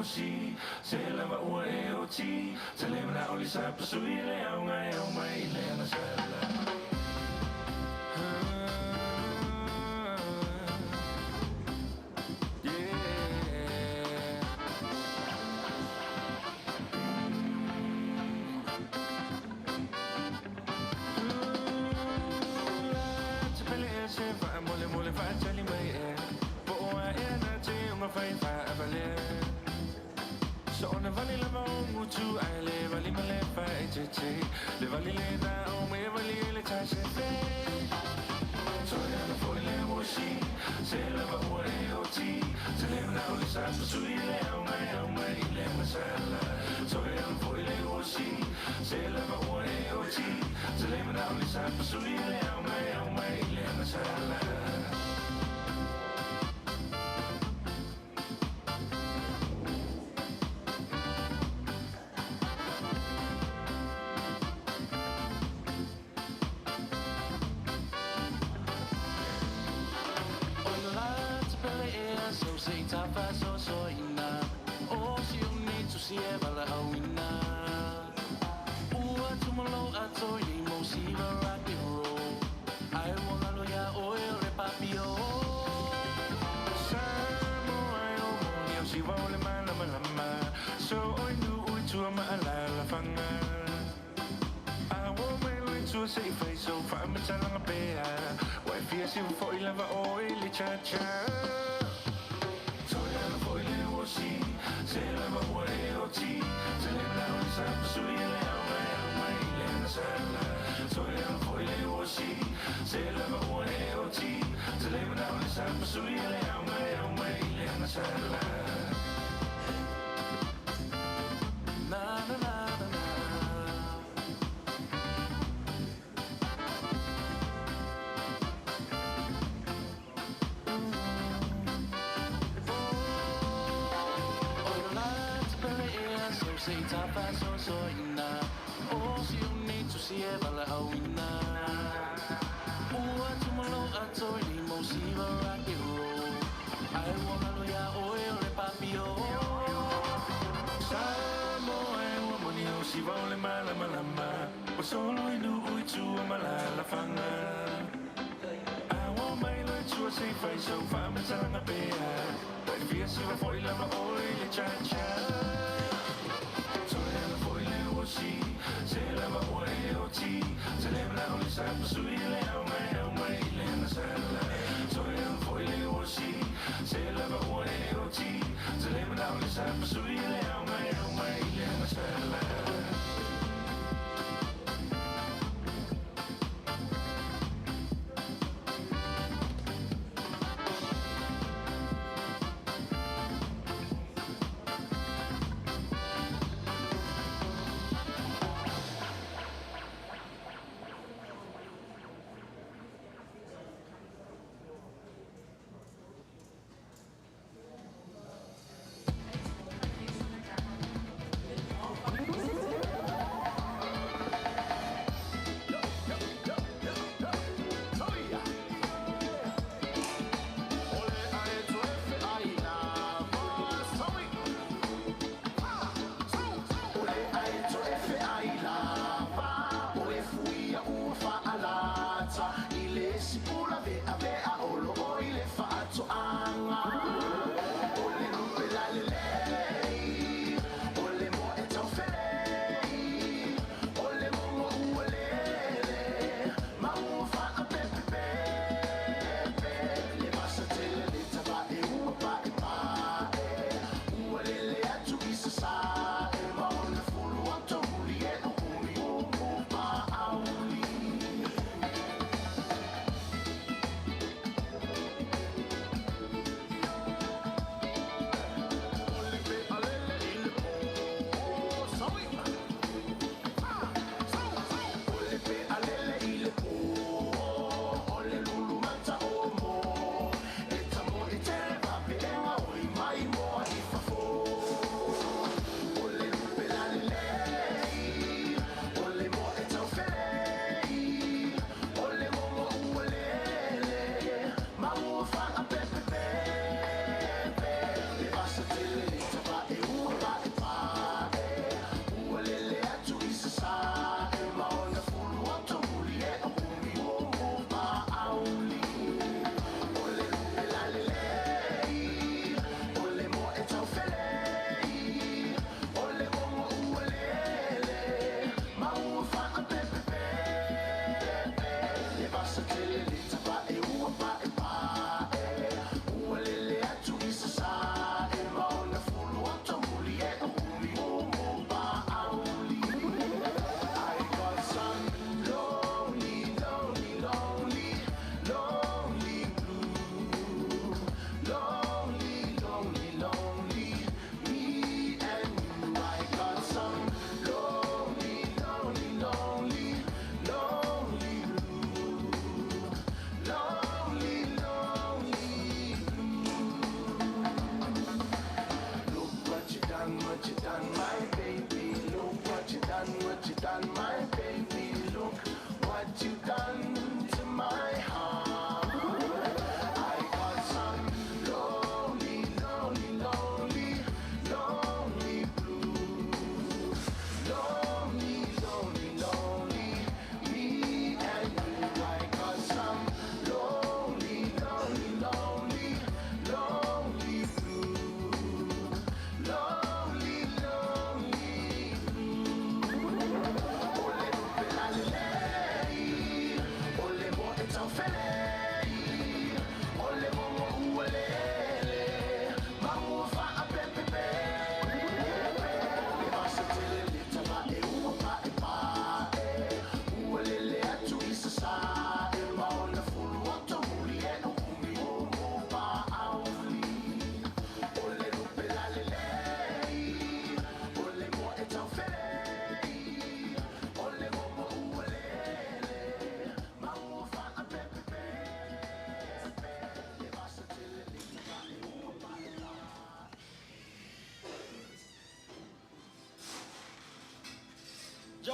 oshi se lava ua e o ti te le mana o li sa pasui le au ngai au mai le na sala Mole fa tali mai e po a e na te ma fai fa vale so na vale la mo tu ai le vale male fa e te le vale le na o me vale le ta se fe so ya na foi le mo si se la va o e o ti se le na o le sa su le o mai le ma sala so ya na foi le mo si se la va o e o ti se le na o le sa su le o mai le ma sala so sei tapa so ina o si uni tu si e bala awina ua tumolo ato i mo si va rock and roll ai wonga lo ya o e re papio samo ai o ni o si va le mala so oi nu tu ma la fanga I won't wait to say face so far me tala pe why fear si fo i lava o i cha cha si se la va e o ti se le na o sa su le o mai le na sala so le foi le o si se la va e o ti se le na o sa su le o mai le na sala na na na na sei tapa so ina o si uni tu si e bala awina ua tumalo ato i mo si va rock and roll ai wonga lo ya o e le papio samo e ua moni o si va le mala o solo i nu ui tu mala la fanga I want my life to say face so far me tanga pe ai via si va foi la o le cha cha si se la va e o ti se le na o sa su le o mai le na sala so e foi le o si se la va e o ti se le na o sa su le o mai le na sala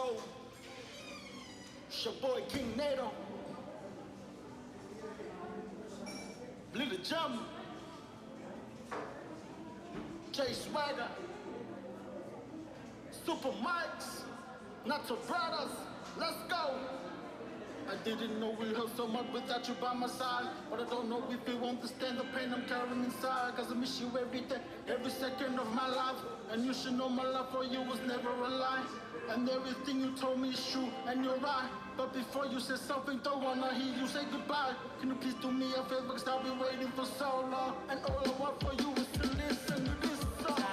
go. It's your boy King Nato. Little Jump. Jay Swagger. Super Mikes. Not your brothers. Let's go. I didn't know we hurt so much without you by my side. But I don't know if you understand the pain I'm carrying inside. Cause I miss you every day, every second of my life. And you should know my love for you was never a lie. And everything you told me is true, and you're right. But before you say something, don't wanna hear you say goodbye. Can you please do me a favor, cause I've been waiting for so long. And all I want for you is to listen to this song.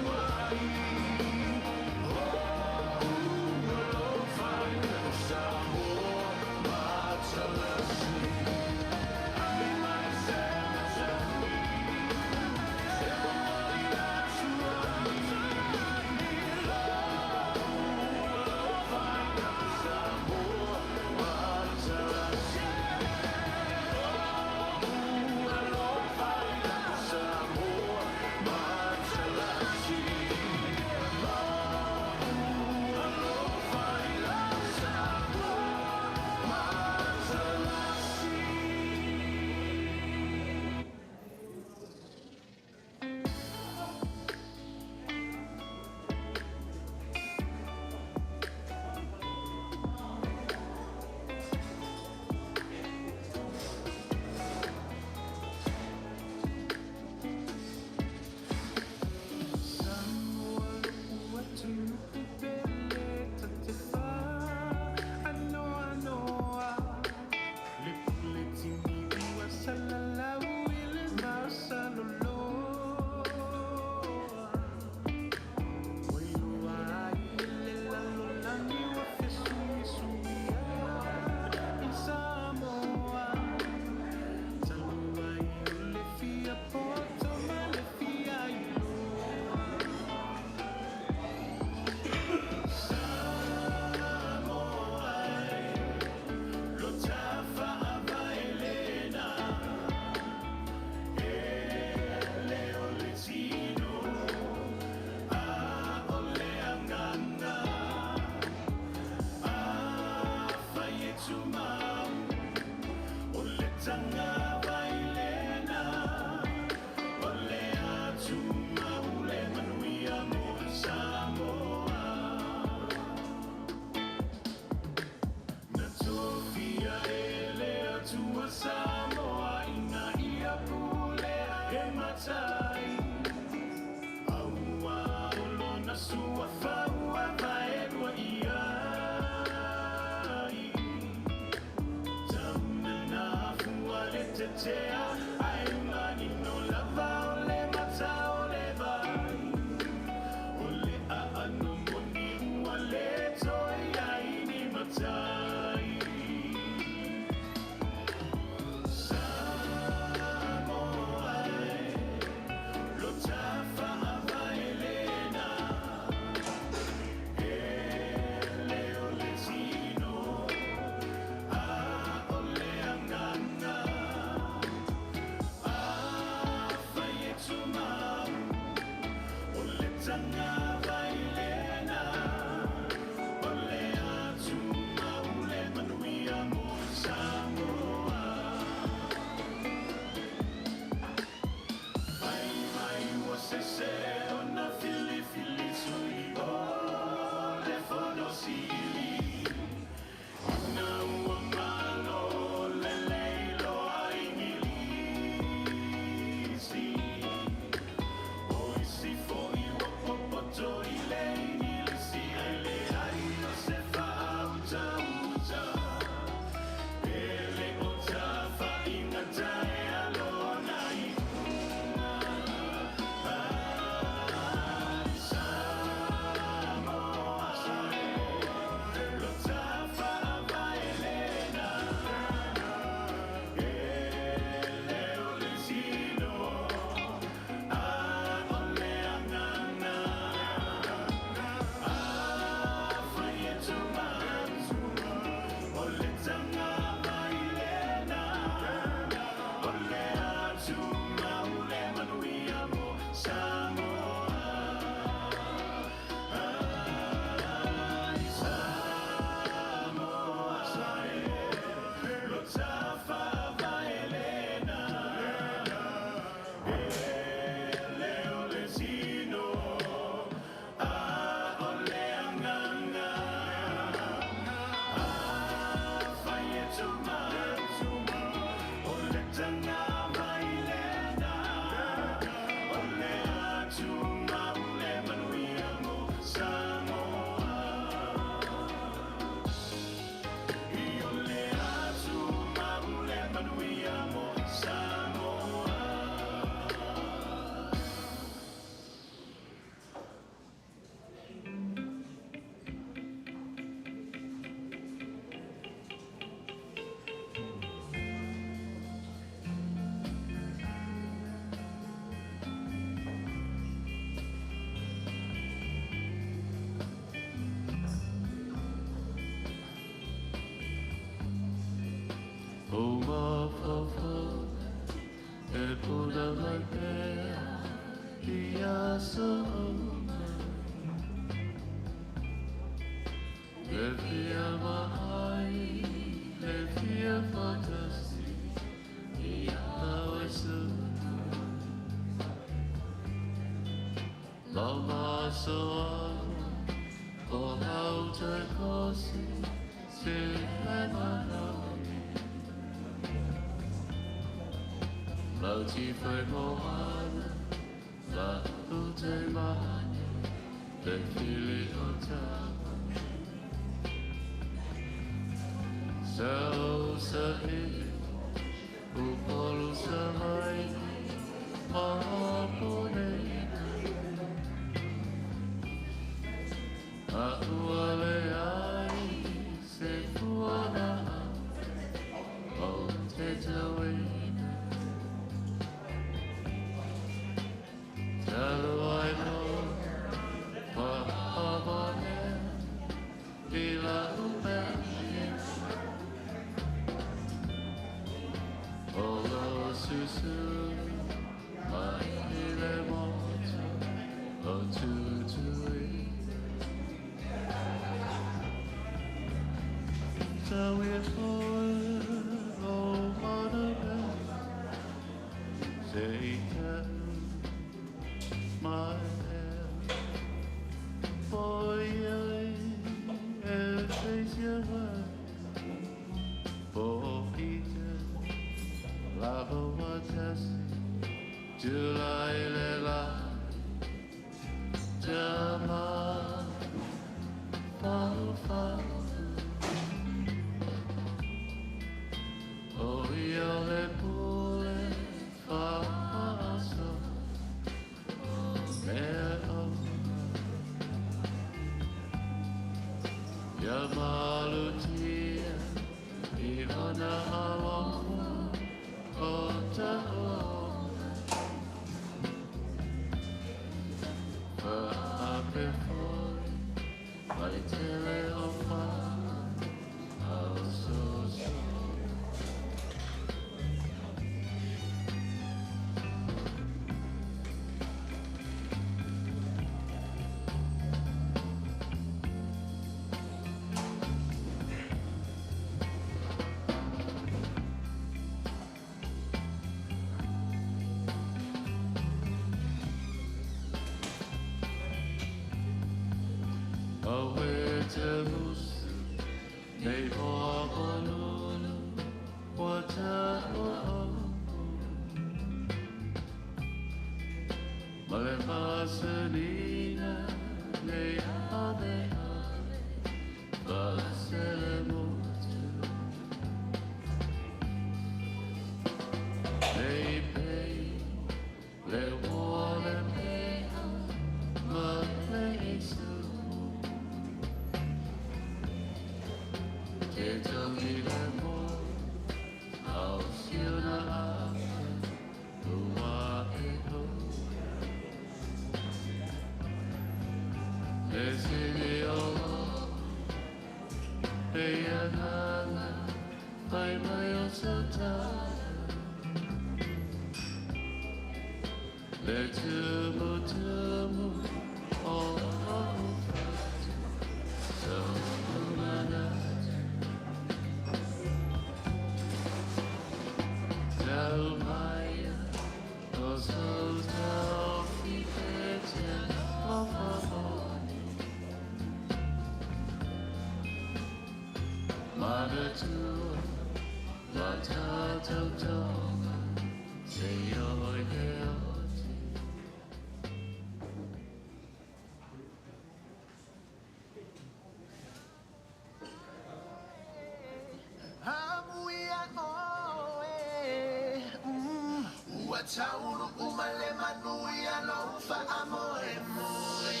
Tauru umale manuia no fa amore moi.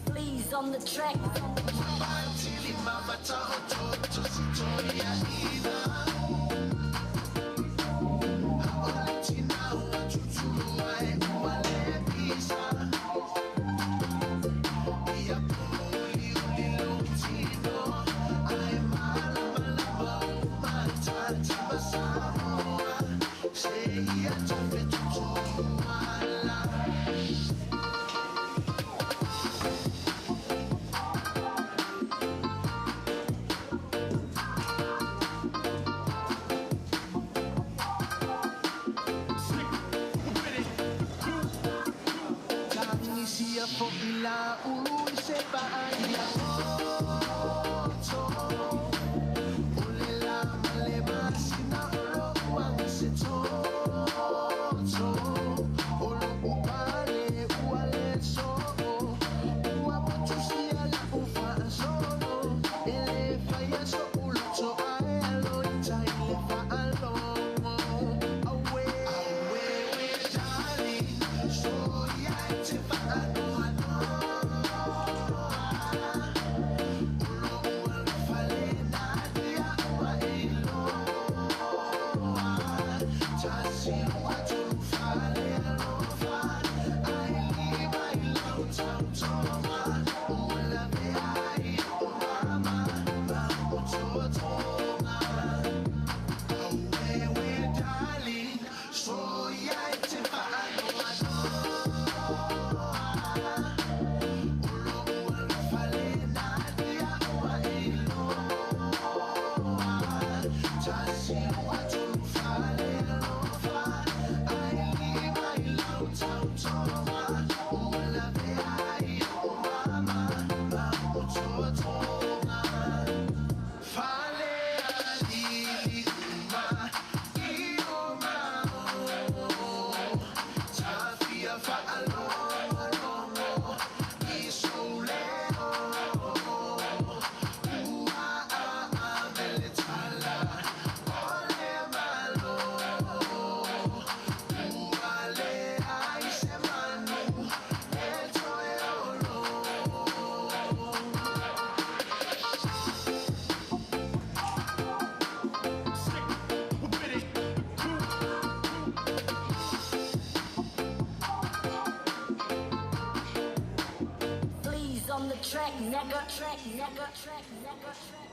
Please on the track. Mantili mama tao to storia ina. Haolitina wa tutuluai. On the track, nigga, track, nigga, track, nigga, track.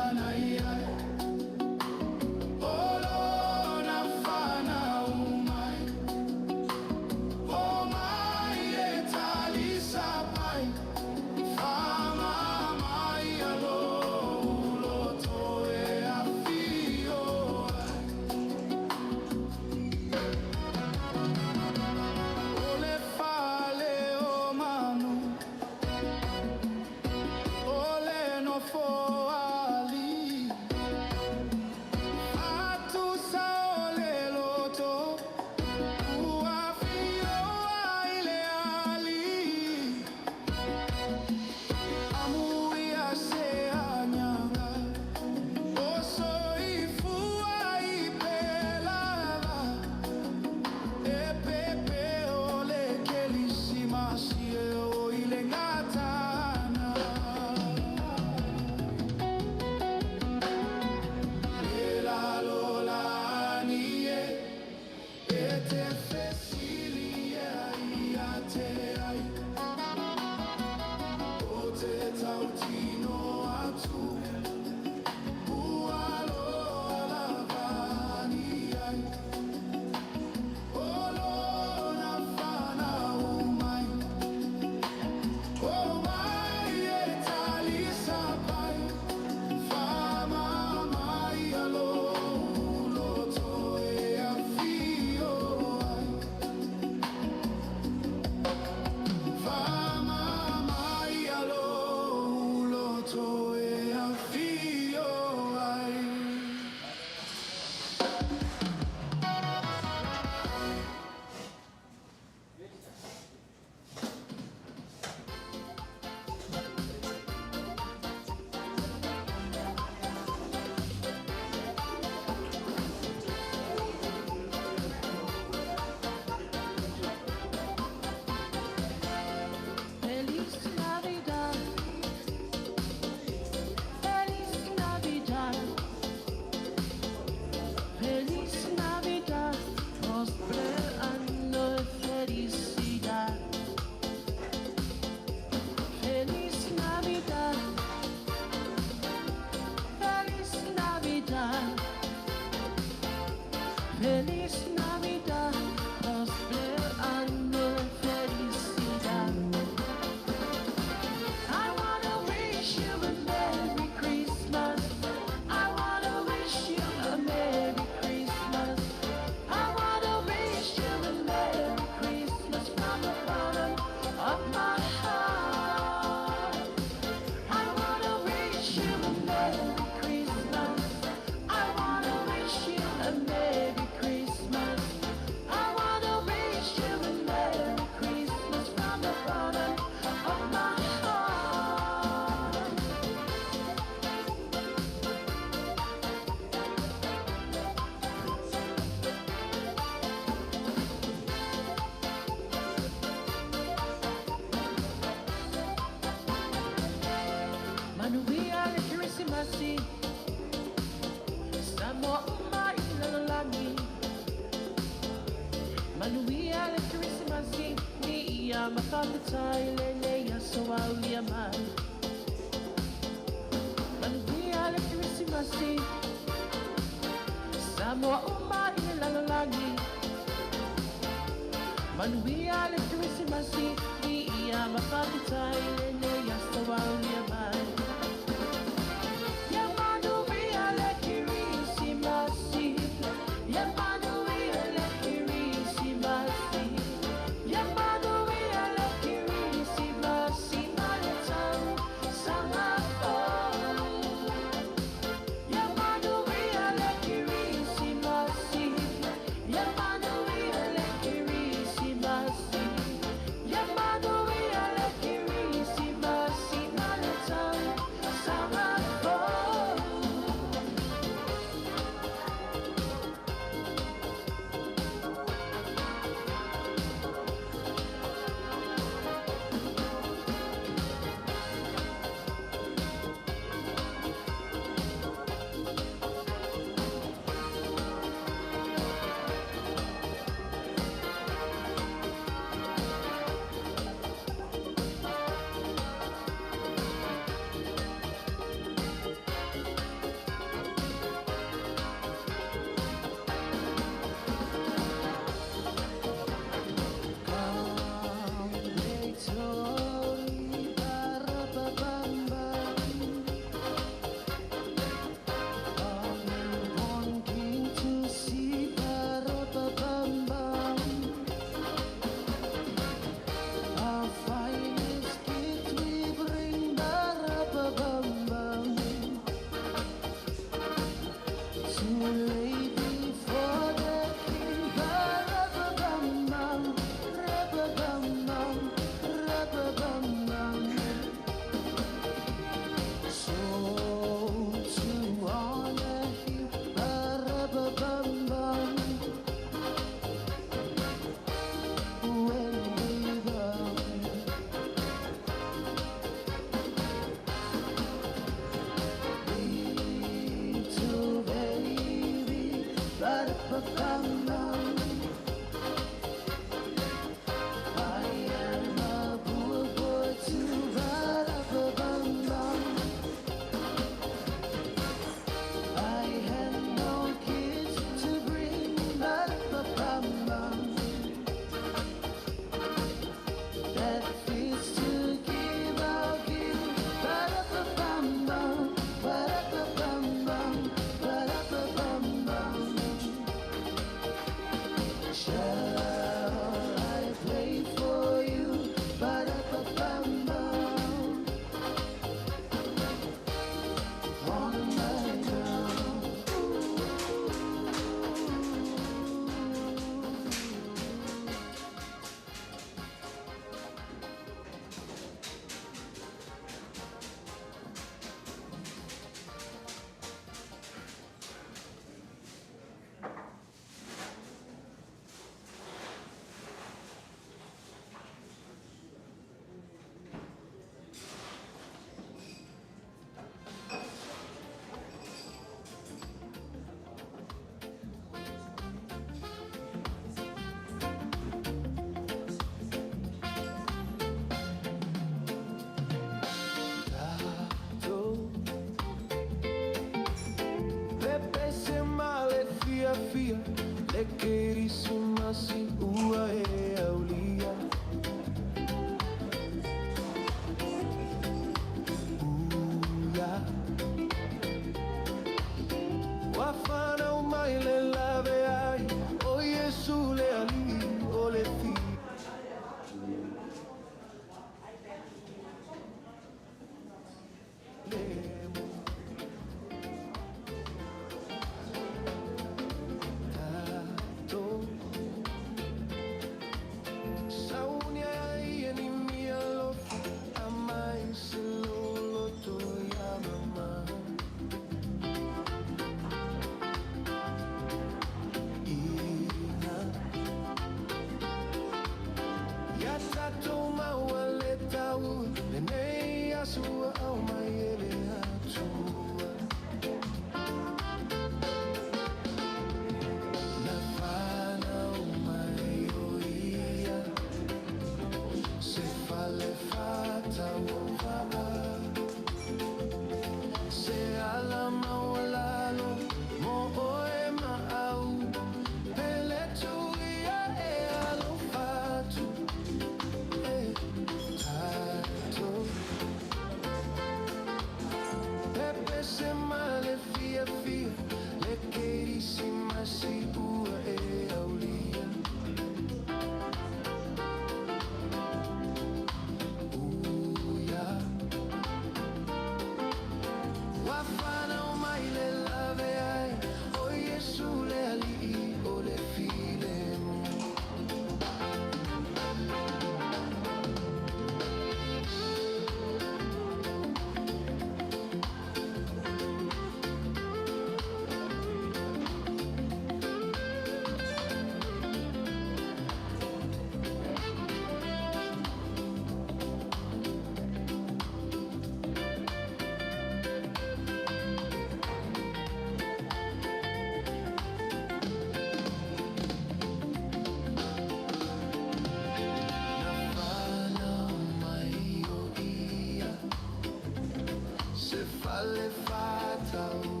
fale whātau.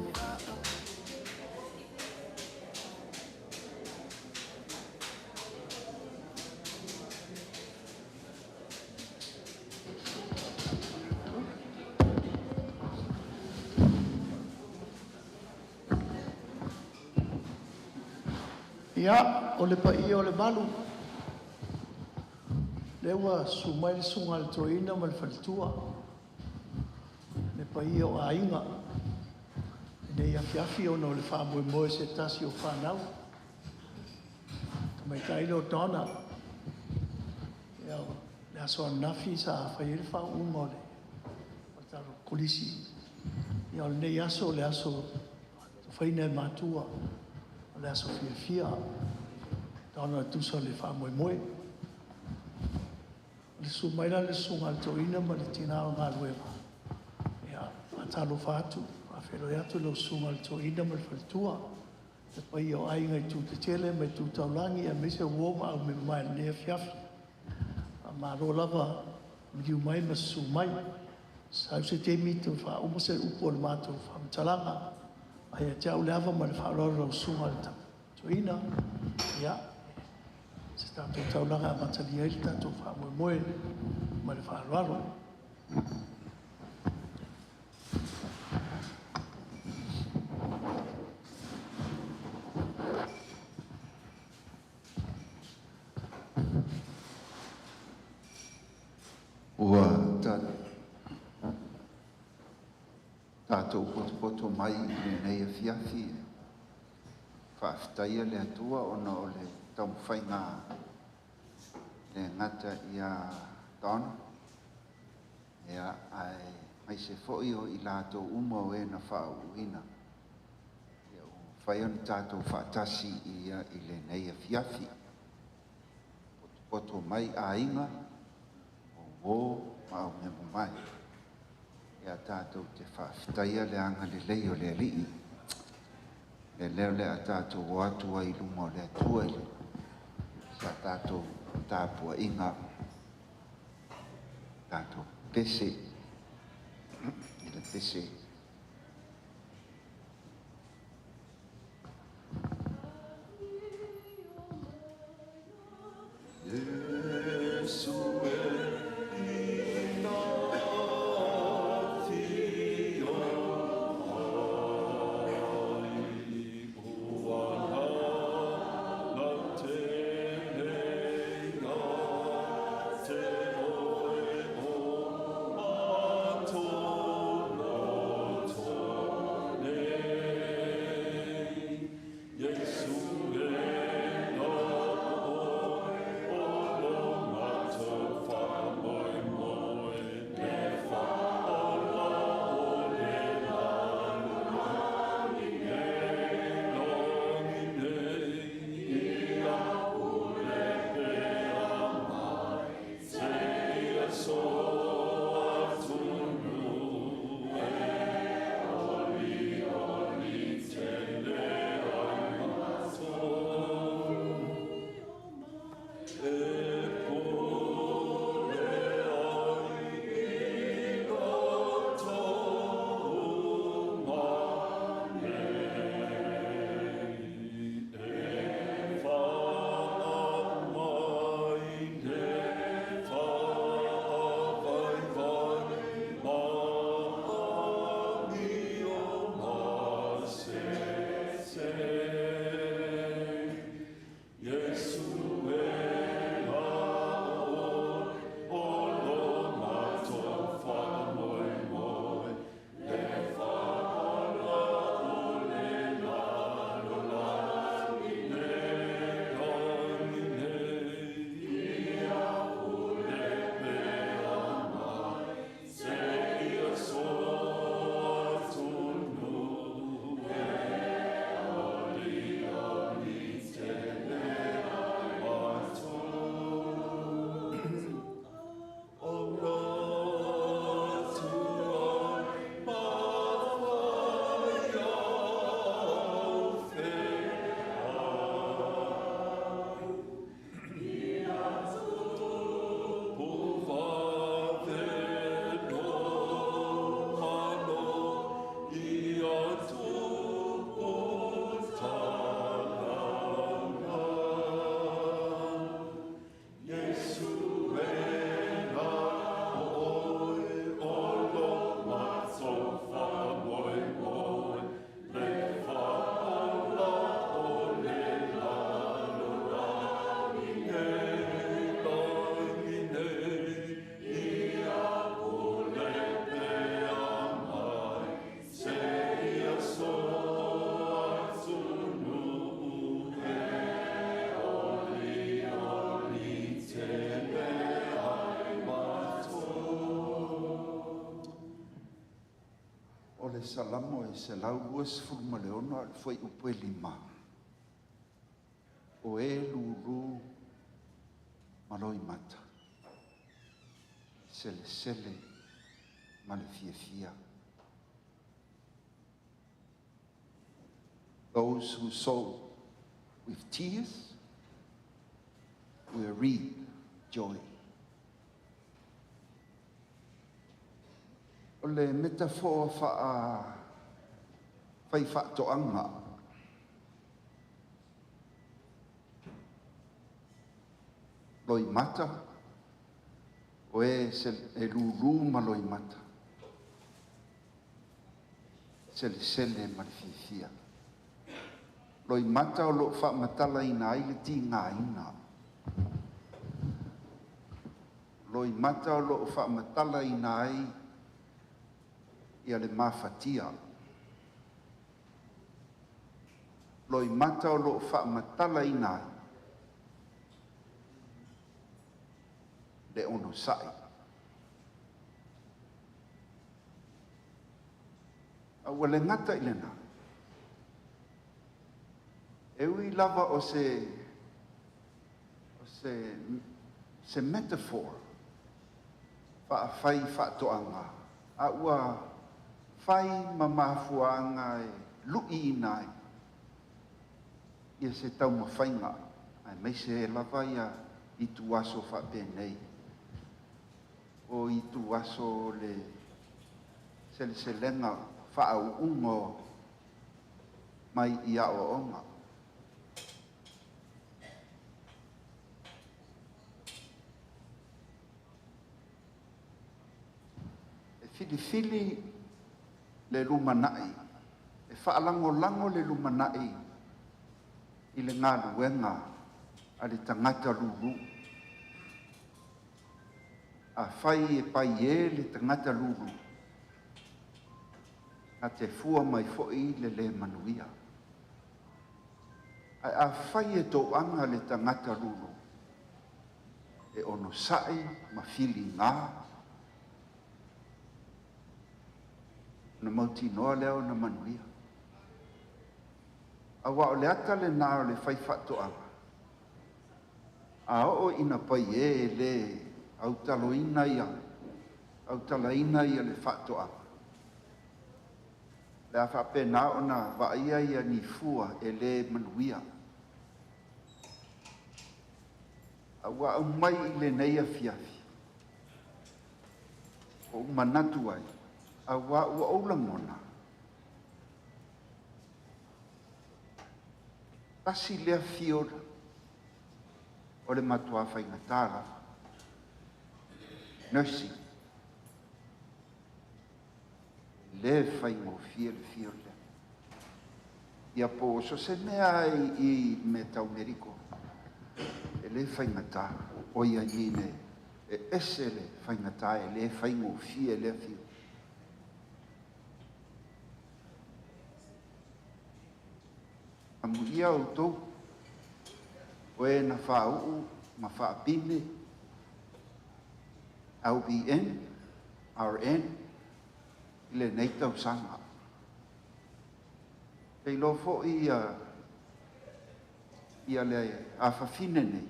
Ia, o le paia o le malu. Leua sumai le sunga le toina ma le falitua. Le paia o ainga. Nei afiafi ona o le whaamoemoe se tasi o whanau. Ka mai taile o Donna. Ia, le aso anafi sa whai le Faauuga o le. O taro kolisi. Ia, o le nei aso le aso whaina e mātua. Le aso fia Donna tusa le whaamoemoe. Le sumaila le sunga le toina ma le tina o ngā luewa. Ia, a talo whātu, a whero atu le sunga le toina ma le whalitua. Te pai o ainga i tū te tele me tū taulangi a mese uoma au me mai le nea fiafi. A maro lava miu mai ma sumai. Sau se te mitu whauma se upo le mātou whamtalanga. Ai a te au le ava ma le whaarora o sunga le tau. Toina, ia, se tātou taulanga a matali ai le tātou whaamoemoe ma le whaarora. Ua tātou poto mai le nei a fiafi. Whaaftaia le atua ona o le taumawhainga le ngata ia Donna. Ea ai mai se fo'i o i lātou uma o e na whaauina. Ia o whaion tātou whaatasi ia i le nei a fiafi. Poto mai a inga o mau memo mai. Ia tātou te whaaftaia le anga le lei o le alii. Le leo le a tātou o atua i luma o le atua i. Sa tātou tāpua inga. Tātou pese. I le pese. o le salamo e se lau luas fulma leona al foi upe lima. O e lulu maloi mata. Sele sele male fia fia. Those who sow with tears will reap joy. O le metaphor fai whaatoanga. Loi mata, o e lulu ma loi mata. Sele sele ma le fia. Loi mata o lo wha matala ina ai le ti ngā ina. Loi mata o lo wha matala ina ai ia le mawhatia. Loi mata o lo wha matala ina ai le ono sai. Awa le ngata ilena. Ewi lava o se metaphor fai whaatoanga. A ua fai mamafuanga e lui inai. Ia se tau mawhainga. Ai mei se lava ia i tu aso whapenei. O i tu aso le se lenga whaauungo mai i a o onga. Fili le lumanai, e whaalango le lumanai i le ngā luenga a le tangata lulu. A whai e pai e le tangata lulu, a te fua mai fo'i le manuia. A whai e tō anga le tangata lulu, e ono sae ma fili ngā, na mauti noa leo na manuia. A wa o le ata le nā o le whai whatoanga. A o ina pai e le autaloina ia le whatoanga. Le a whapena o na waia ia ni fua e le manuia. A wa au mai i le neia fiafi. O manatu ai. A wa ua oulangona. Tasi lea fiora o le matua whaingatara. Nursing. Le whaingo fia le fiora lea. Ia po so se mea i me tau meriko. E le whaingatara. O ia nine. E ese le whaingatara. E le whaingo fia le fiora. Amuia o tau, o e na Faauuga, ma Faapine, LBN, RN, i le nei tau sanga. Kei lofo ia le awhawhine nei.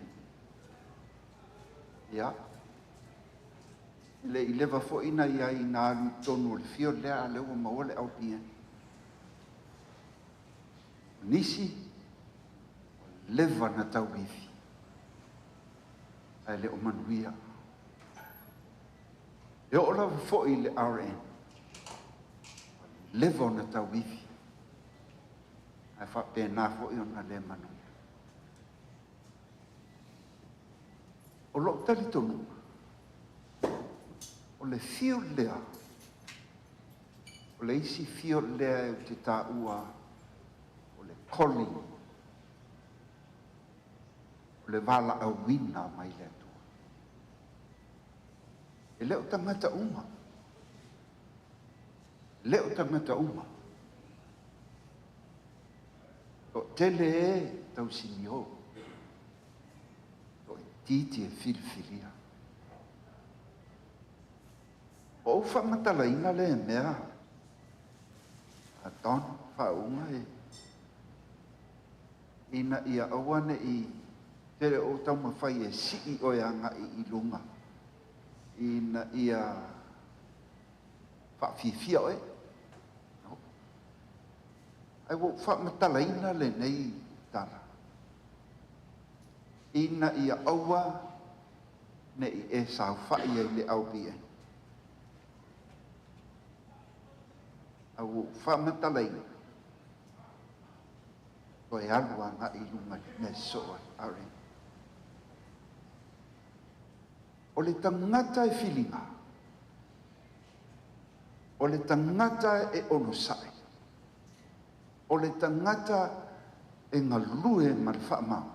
Ia. I lewa fo ina ia i nā tonu le fio lea a lewa maua le LBN. Nisi leva na tau wifi. Ai le o manuia. E o lawa fo'i le RN. Leva na tau wifi. Ai whapena fo'i ona le manuia. O lo tali tonu. O le fio lea. O le isi fio lea e te tā ua koli le vala au wina mai le atua. E leo tangata uma. Leo tangata uma. O tele e tau sinio. O titi e filfilia. O whamatala ina le mea. Donna, Faauuga ina ia awane I tere o tau mawhai e sii o anga I lunga. Ina ia whawhiwhia oe. Ai wo whamatalaina le nei tala. Ina ia aua ne I e sau whai e le au bia. Ai wo whamatalaina. Ko e alua nga I lunga me soa are. O le tangata e whilinga. O le tangata e onosai. O le tangata e ngalue ma le whaamau.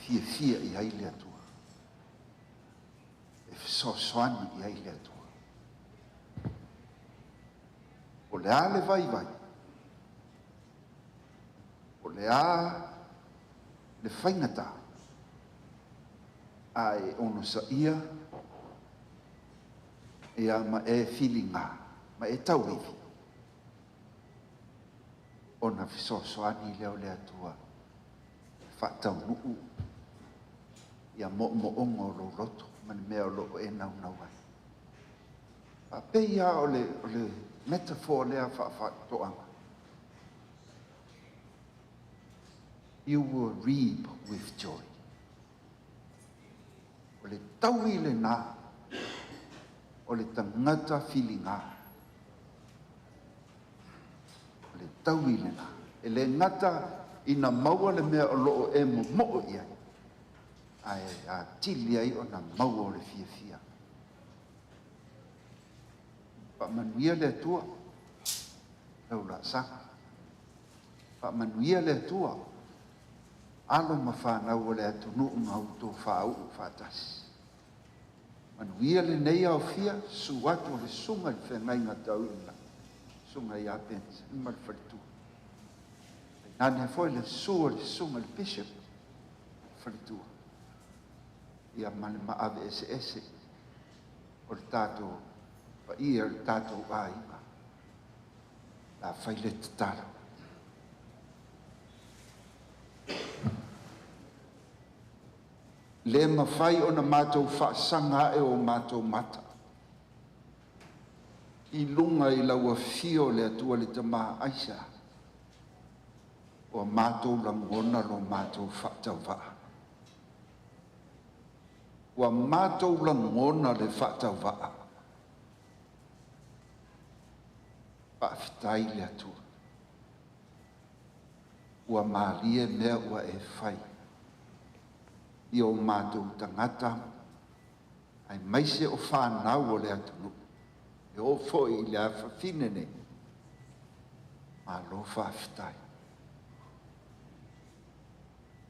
E fia I aile atua. E fisosoani I aile atua. O le a le vai. O le a le whaingata. Ai ono sa ia ia ma e whilinga ma e tauiwi ona fisosoani leo le atua whatau nuu ia mo ongo lo roto man mea lo e nau ai pa pe ia o le metaphor lea whatoanga you will reap with joy. O le taui le nā, o le tangata whilinga. O le taui le nā. E le ngata ina maua le mea o loo e mo ia. Ai a tili ai o na maua o le fia. Pa manuia le tua. Lau la saka. Pa manuia le tua. Alo mawhanau o le atu nuu ngau tō Faauuga whātasi. Manuia le nei au fia, su atu le sunga I whengai ngā tauina. Sunga I apens, ima le wharitua. Nane foi le sua le sunga le bishop, wharitua. Ia mane maawe ese. O le tātou, pa ia le tātou āinga. La whaile tatara. Le mawhai o na mātou whaasanga e o mātou mata. I lunga I laua fio le atua le tamaha aisa. O mātou langona lo mātou whaatau waa. O mātou langona le whaatau waa. Paafitai le atua. O maalie mea ua e whai. I o mātou tangata, ai maise o whānau o le atunu. E o foi I le awhawhinene, mā lo whawhitai.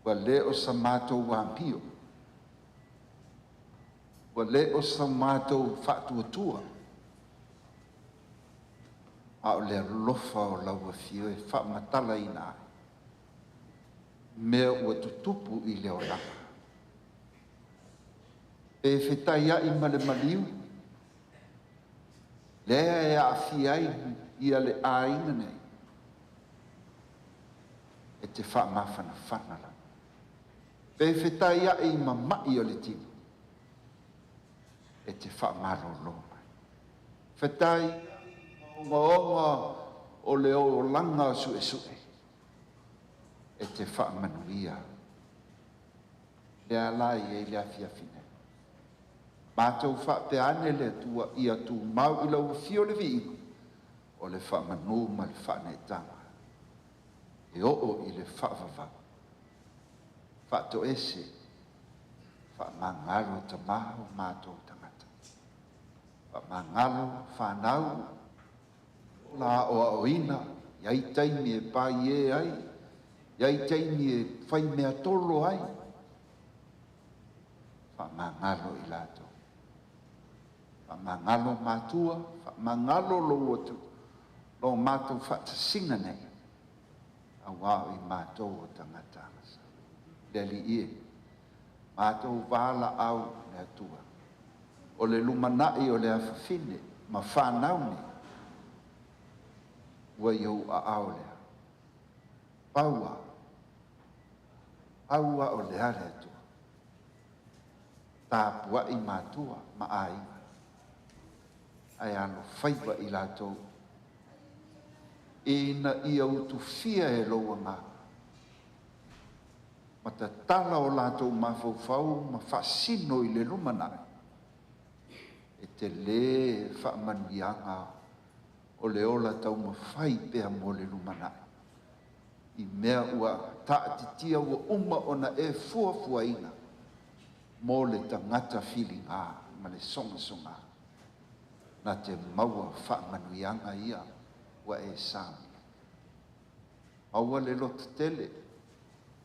Wa le o sa mātou wāmpio, wa le o sa mātou whātuatua, a o le lofa o laua fio e whaamatala I nā. Mea ua tutupu I leo laka. E whetai ai ma le maliu. Lea e a whiai ia le āinga nei. E te whaamawhana whanara. Pe whetai ai ma mai o le tini. E te whaamaro loma. Whetai onga o le o langa sue. E te whaamanuia. Lea lai e lea fiafine. Mātou whapeane le tua ia tu mau I lau fio le vi o le whamanu ma le whanetanga. E o I le whaavava. Whato ese, whamangalo tamaha o mātou tangata. Whamangalo whanau la o oina, iai taimi e pai e ai, iai taimi e whai mea tolo ai. Whamangalo I lato. Mangalo matua, mangalo lo atu, lo mātou whatasinga nei. A wāu I mātou o tangata. Leli ie, mātou wāla au le atua. O le lumanai o le awhawhine, ma whānau nei. ua iau a ao lea. Paua. Aua o lea lea tu. Tāpua i mātua ma ainga. Ai alo whaiva i lātou. Ina ia utu fia e loa ngā. Ma ta tala o lātou mawhauwhau ma whasino i le lumanai. E te le whaamanuianga o le ola tau ma whai pēa mo le lumanai. I mea ua taatitia ua uma ona e fuafuaina mo le tangata whilinga ma le songa. Na te maua whaamanuianga ia ua e sāmi. Aua le lotu tele,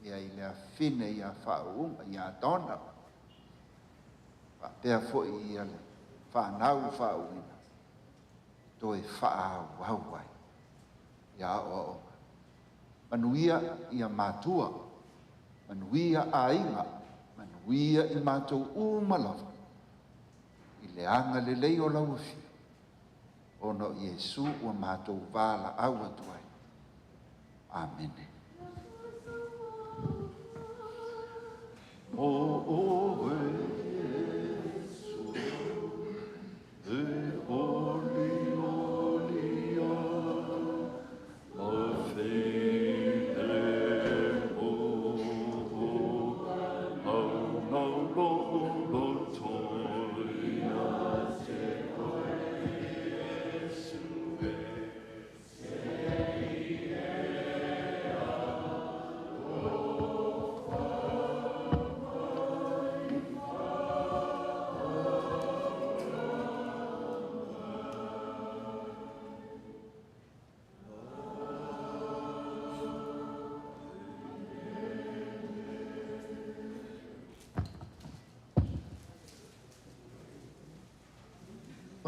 ia i lea whine ia Faauuga, ia Donna. Pea foi ia le whanau Faauuga. Toi whaauauai, ia o. Manuia ia mātua, manuia ainga, manuia i mātou umalawa. I le anga le lei o lauafi. Ono Iesu ua mātou wala au atuai. Amen. O Iesu, e oli olia, a fele o, au nau lo toia te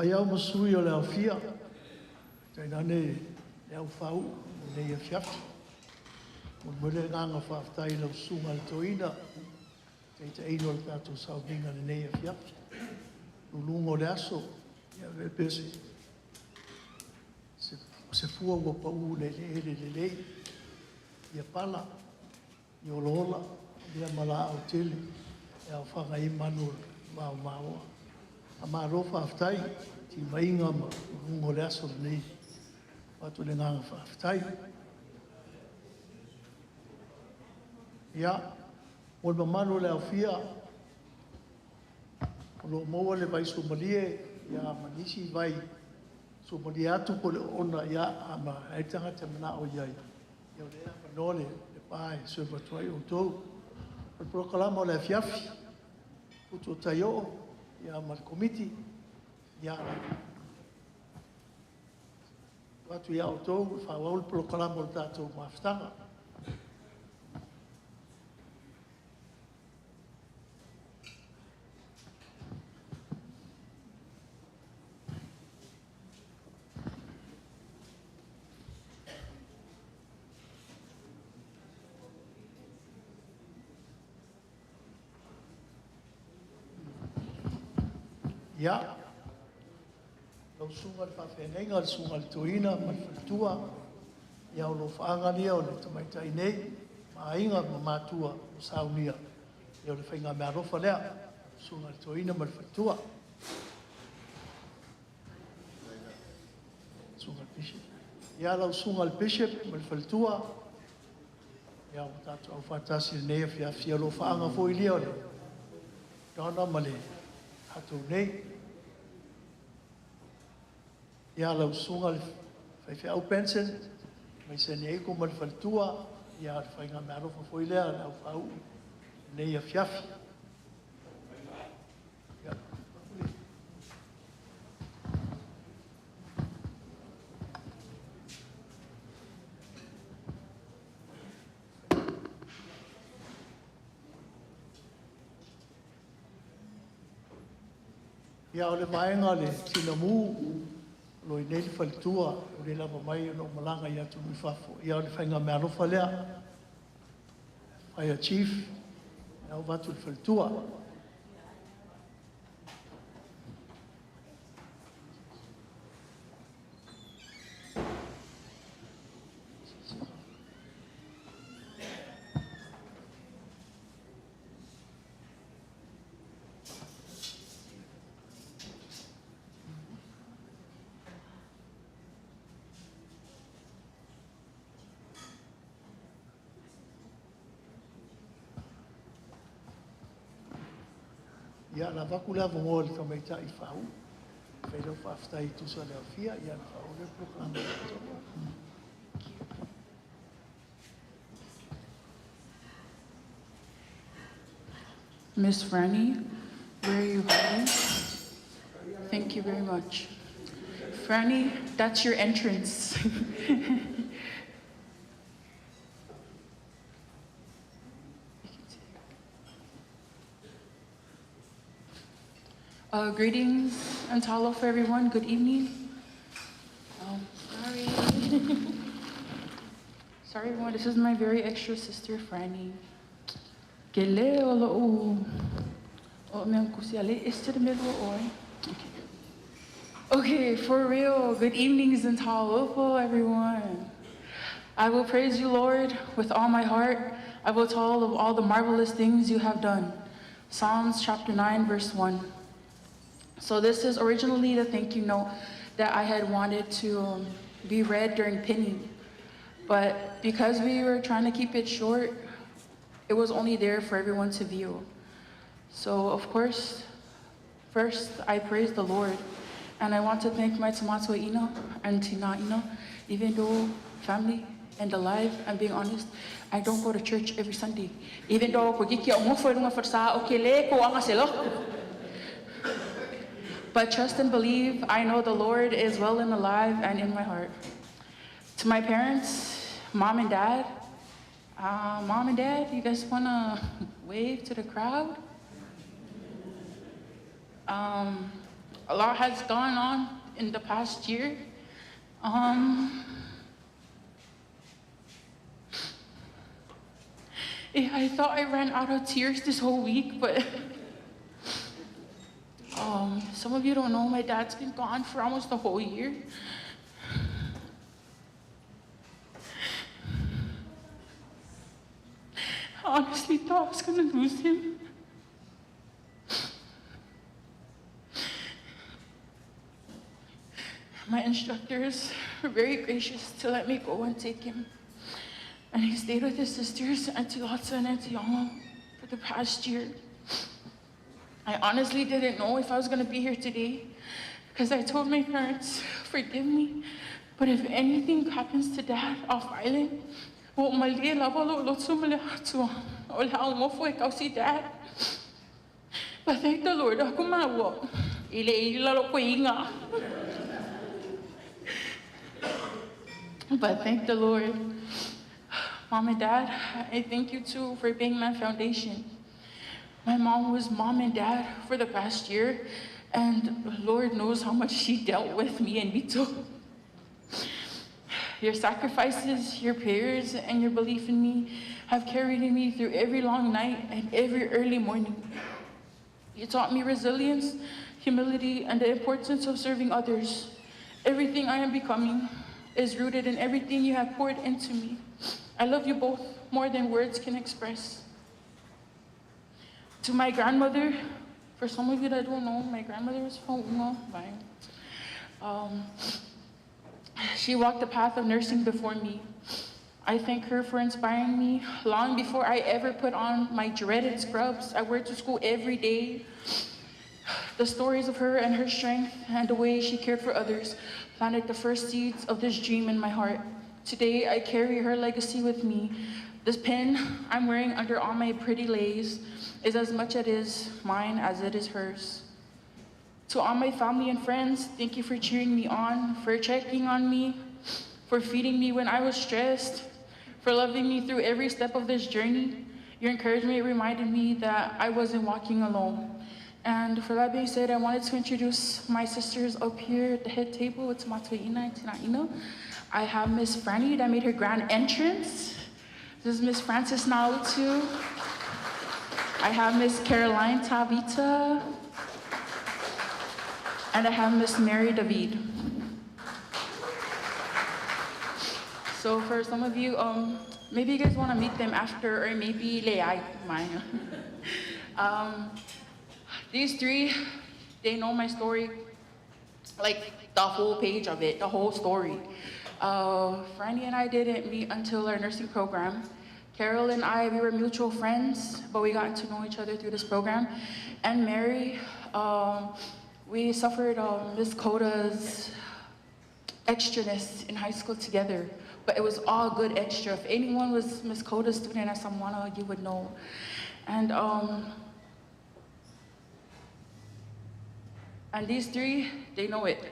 Pai au masui o le au fia, tai nane le au whau, le ia fiafi. Mo mwere nganga whaftai lau sunga le toina, tei te eino le tātou sau minga le neia fiafi. Lulungo le aso, ia le pese. Se fua ua pau le ia pala, i olola, ia mala au tele, e au whanga i manu maua. A marofa aftai, ti mainga ma rungo le aso nei, watu le nganga aftai. Ia, o le mamano le aufia, o lo moa le vai Somalie, ia manisi vai Somalie atu ko le ona ia ama e tangata mana o iai. Ia le ea manole, le pae, sewa tuai o tou. O le prokalama o le afiafi, puto taio, ia ma le komiti, ia watu ia o tou, whawau le prokalama o le tātou mawhitanga. Ia, lau sunga le whawhenenga, le sunga le toina, ma le whatua, ia o lo whaangalia o le tamaitai nei, ma inga ma mātua o saunia, ia o le whainga mea rofa lea, sunga le toina ma le whatua. Sunga le bishop. Ia lau sunga le bishop ma le whatua, ia o tātou au whatasi le nea fia lo whaanga fo ilia o le, Donna ma le hatou nei, ia lau sunga le whaiwhia au pension, mai se ne eko ma le whaltua, ia le whainga mea rofa fo ilea, le au whau, nei a fiafi. Ia o le maenga le tina mu, lo i nei le whalitua, o le lava mai o no malanga i atu mi whafo. Ia o le whainga mea rofa lea, Fire Chief, ia o watu le whalitua. Ia la vaku lava ngō le tamaita I whau. Whailau whaaftai tusa leo fia, ia la whau le programa. Miss Franny, where are you going? Thank you very much. Franny, that's your entrance. Greetings and talo for everyone. Good evening. Sorry. Sorry everyone, this is my very extra sister, Franny. Gele o lo o me kusiale este de melo oi. Okay, for real. Good evenings and talo everyone. I will praise you, Lord, with all my heart. I will tell of all the marvelous things you have done. Psalms chapter 9, verse 1. So this is originally the thank you note that I had wanted to be read during pinning. But because we were trying to keep it short, it was only there for everyone to view. So of course, first I praise the Lord. And I want to thank my tomato ina and tina ina, even though family and alive, I'm being honest, I don't go to church every Sunday. Even though but trust and believe, I know the Lord is well and alive and in my heart. To my parents, mom and dad, you guys wanna wave to the crowd? A lot has gone on in the past year. I thought I ran out of tears this whole week, but some of you don't know, my dad's been gone for almost a whole year. I honestly thought I was gonna lose him. My instructors were very gracious to let me go and take him. And he stayed with his sisters, Auntie Lotsa and Auntie Yama, for the past year. I honestly didn't know if I was gonna be here today because I told my parents, forgive me, but if anything happens to Dad off island, Dad. But thank the Lord, But thank the Lord. Mom and Dad, I thank you too for being my foundation. My mom was mom and dad for the past year, and Lord knows how much she dealt with me and me too. Your sacrifices, your prayers, and your belief in me have carried me through every long night and every early morning. You taught me resilience, humility, and the importance of serving others. Everything I am becoming is rooted in everything you have poured into me. I love you both more than words can express. To my grandmother, for some of you that don't know, my grandmother was Faauuga. She walked the path of nursing before me. I thank her for inspiring me long before I ever put on my dreaded scrubs. I wear to school every day. The stories of her and her strength and the way she cared for others planted the first seeds of this dream in my heart. Today, I carry her legacy with me. This pin I'm wearing under all my pretty lace is as much it is mine as it is hers. To all my family and friends, thank you for cheering me on, for checking on me, for feeding me when I was stressed, for loving me through every step of this journey. Your encouragement reminded me that I wasn't walking alone. And for that being said, I wanted to introduce my sisters up here at the head table with Tomatoina and Tinaina. I have Miss Franny that made her grand entrance. This is Miss Frances Nautu. I have Miss Caroline Tavita. And I have Miss Mary David. So for some of you, maybe you guys want to meet them after, or maybe Leai, mine. These three, they know my story, like the whole page of it, the whole story. Franny and I didn't meet until our nursing program. Carol and I, we were mutual friends, but we got to know each other through this program. And Mary, we suffered Miss Coda's extraness in high school together, but it was all good extra. If anyone was Miss Coda's student at Samoana, you would know. And these three, they know it.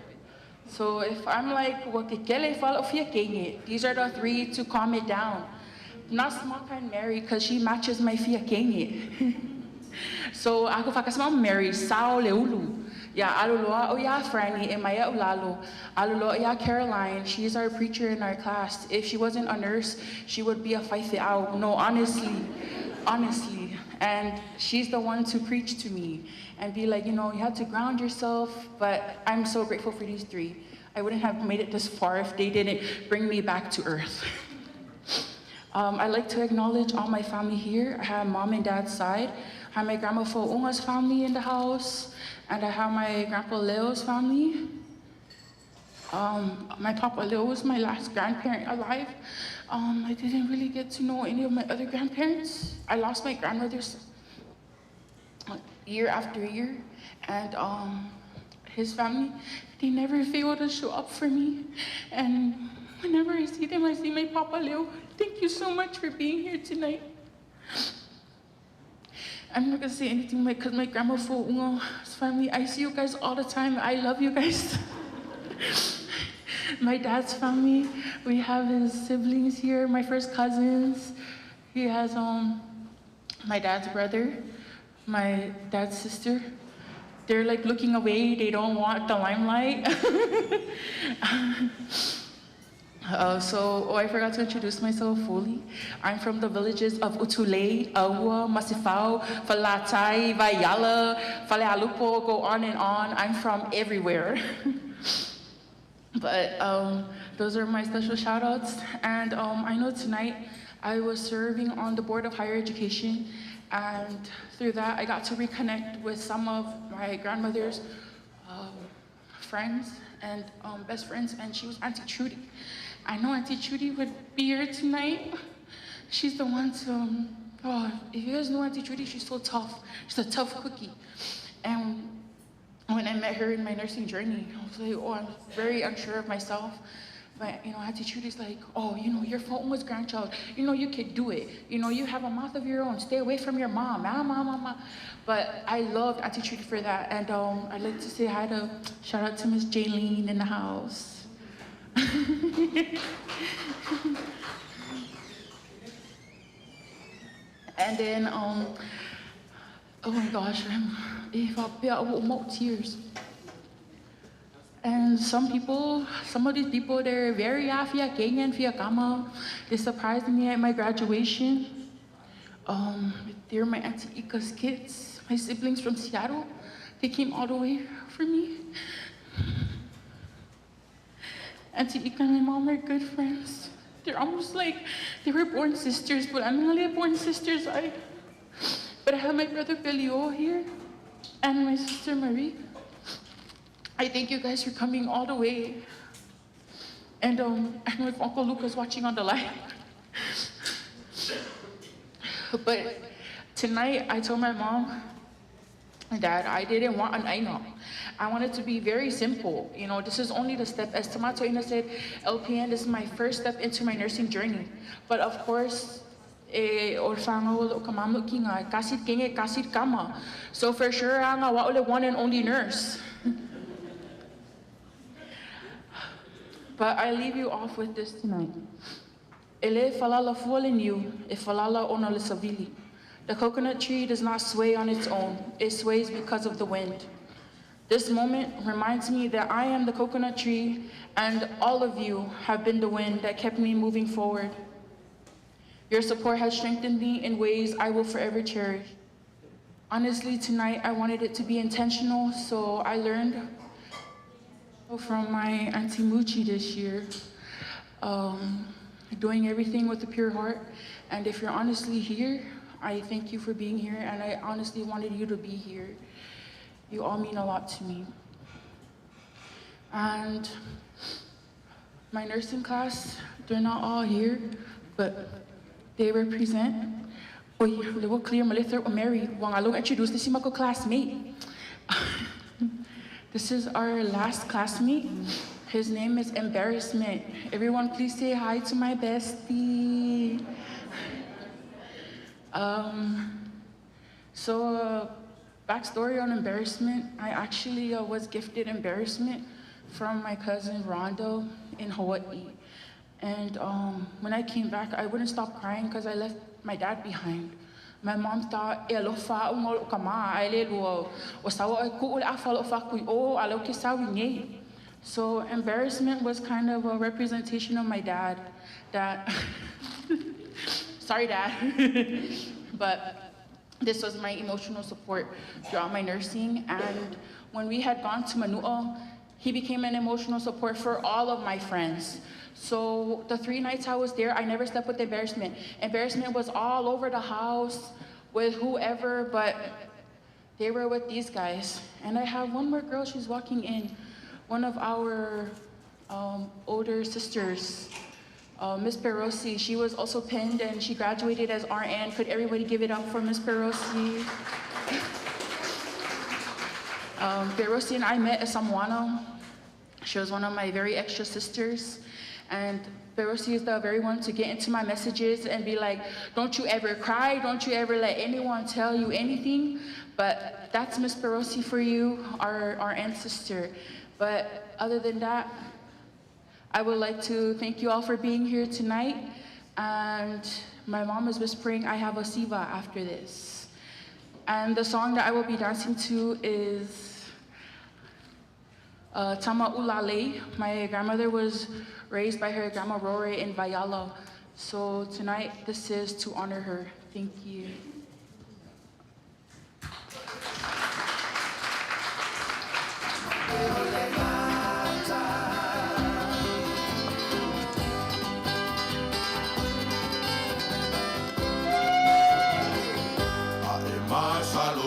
So if I'm like, these are the three to calm it down. Not Smaka and Mary, because she matches my fia kengi. So ako fakasma Mary, sao leulu. Ya aluloa o ya Franny, and maya ulalo. Aluloa ya Caroline, she's our preacher in our class. If she wasn't a nurse, she would be a faitheau. No, honestly. And she's the one to preach to me and be like, you know, you have to ground yourself. But I'm so grateful for these three. I wouldn't have made it this far if they didn't bring me back to earth. I'd like to acknowledge all my family here. I have mom and dad's side. I have my grandma Faauuga's family in the house. And I have my grandpa Leo's family. My papa Leo was my last grandparent alive. I didn't really get to know any of my other grandparents. I lost my grandmothers year after year. And his family, they never failed to show up for me. And whenever I see them, I see my papa Leo. Thank you so much for being here tonight. I'm not gonna say anything because my grandma Faauuga's family, I see you guys all the time. I love you guys. My dad's family, we have his siblings here, my first cousins. He has my dad's brother, my dad's sister. They're like looking away, they don't want the limelight. I forgot to introduce myself fully. I'm from the villages of Utule, Aua, Masifau, Faauuga, Vaiala, Falealupo, go on and on. I'm from everywhere. But those are my special shout outs. And I know tonight I was serving on the Board of Higher Education, and through that I got to reconnect with some of my grandmother's friends and best friends, and she was Auntie Trudy. I know Auntie Trudy would be here tonight. She's the one to, if you guys know Auntie Trudy, she's so tough. She's a tough cookie. And when I met her in my nursing journey, I was like, I'm very unsure of myself. But, you know, Auntie Trudy's like, you know, you're Faauuga's grandchild. You know, you could do it. You know, you have a mouth of your own. Stay away from your mom. But I loved Auntie Trudy for that. And I'd like to say hi to, shout out to Miss Jaylene in the house. And then, oh my gosh, I'm tears. And some of these people, they're very afia Kenyan, fia kama. They surprised me at my graduation. They're my Auntie Ika's kids, my siblings from Seattle. They came all the way for me. Auntie Ika and my mom are good friends. They're almost like they were born sisters, but I'm not really born sisters. But I have my brother Belio here and my sister Marie. I thank you guys for coming all the way. And I know if Uncle Luca's watching on the live. But tonight I told my mom and dad I didn't want an aino. I want it to be very simple. You know, this is only the step. As Tomato Ina said, LPN, this is my first step into my nursing journey. But of course, so for sure, I'm a one and only nurse. But I leave you off with this tonight. Ele falala fualeniu, e falala ona le savili. The coconut tree does not sway on its own. It sways because of the wind. This moment reminds me that I am the coconut tree, and all of you have been the wind that kept me moving forward. Your support has strengthened me in ways I will forever cherish. Honestly, tonight I wanted it to be intentional, so I learned from my Auntie Muchi this year, doing everything with a pure heart. And if you're honestly here, I thank you for being here, and I honestly wanted you to be here. You all mean a lot to me. And my nursing class, they're not all here, but They represent, oy, lewa clear malithir o Mary, wangalong introduce this mako classmate. This is our last classmate. His name is Embarrassment. Everyone please say hi to my bestie. Backstory on Embarrassment. I actually was gifted Embarrassment from my cousin Rondo in Hawaii. And when I came back, I wouldn't stop crying because I left my dad behind. My mom thought, so Embarrassment was kind of a representation of my dad that, sorry dad, but this was my emotional support throughout my nursing. And when we had gone to Manu'a, he became an emotional support for all of my friends. So the 3 nights I was there, I never slept with Embarrassment. Embarrassment was all over the house with whoever, but they were with these guys. And I have one more girl, she's walking in, one of our older sisters, Miss Perosi. She was also pinned and she graduated as RN. Could everybody give it up for Miss Perosi? Perosi and I met at Samoano. She was one of my very extra sisters. And Perosi is the very one to get into my messages and be like, don't you ever cry, don't you ever let anyone tell you anything. But that's Miss Perosi for you, our ancestor. But other than that, I would like to thank you all for being here tonight. And my mom is whispering, I have a siva after this. And the song that I will be dancing to is Tama Ulale. My grandmother was raised by her grandma Rore in Vayala. So tonight, this is to honor her. Thank you.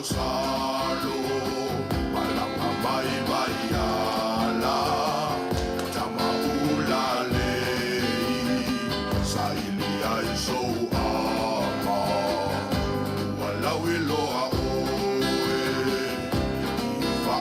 Salo, palanga mai baiala, tama ulale, saili ai so ama, walau iloa oe, ifa.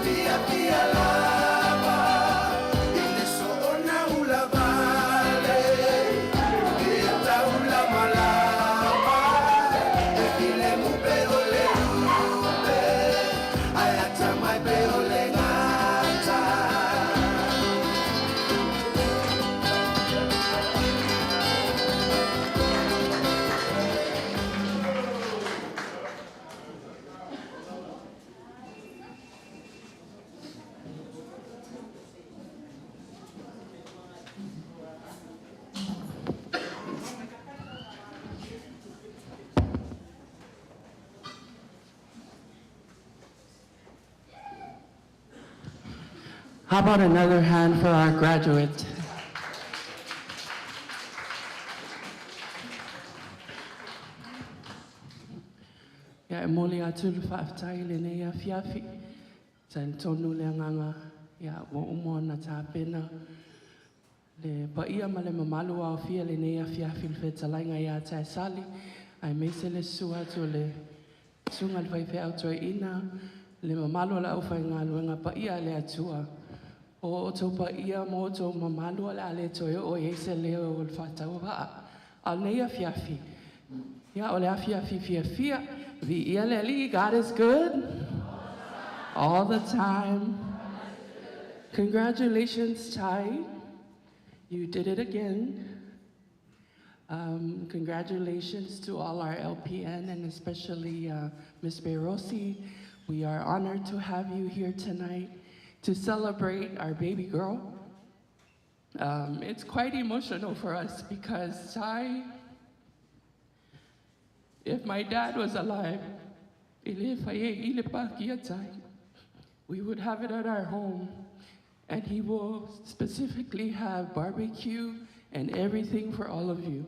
Pia, pia, lava. How about another hand for our graduates? Ia e mole atu le whaafetai le nei a fiafi. Tail tonu le anganga ia wa umo na tāpena. Le paia ma le mamalu a fia le nei a fiafi le whetalainga ia tai sali. Ai meise le sua atu le sunga le whaiwhe autua ina. Le mamalu la au whai ngā luenga paia le atua. O tau paia mo tau mamalu le ale toi o eise leo o le whatau waa. A nei a fiafi. Ia o le a fiafi fia. God is good all the time. Congratulations, Ty. You did it again. Congratulations to all our LPN and especially Ms. Berosi. We are honored to have you here tonight to celebrate our baby girl. It's quite emotional for us because Ty, if my dad was alive, we would have it at our home, and he will specifically have barbecue and everything for all of you.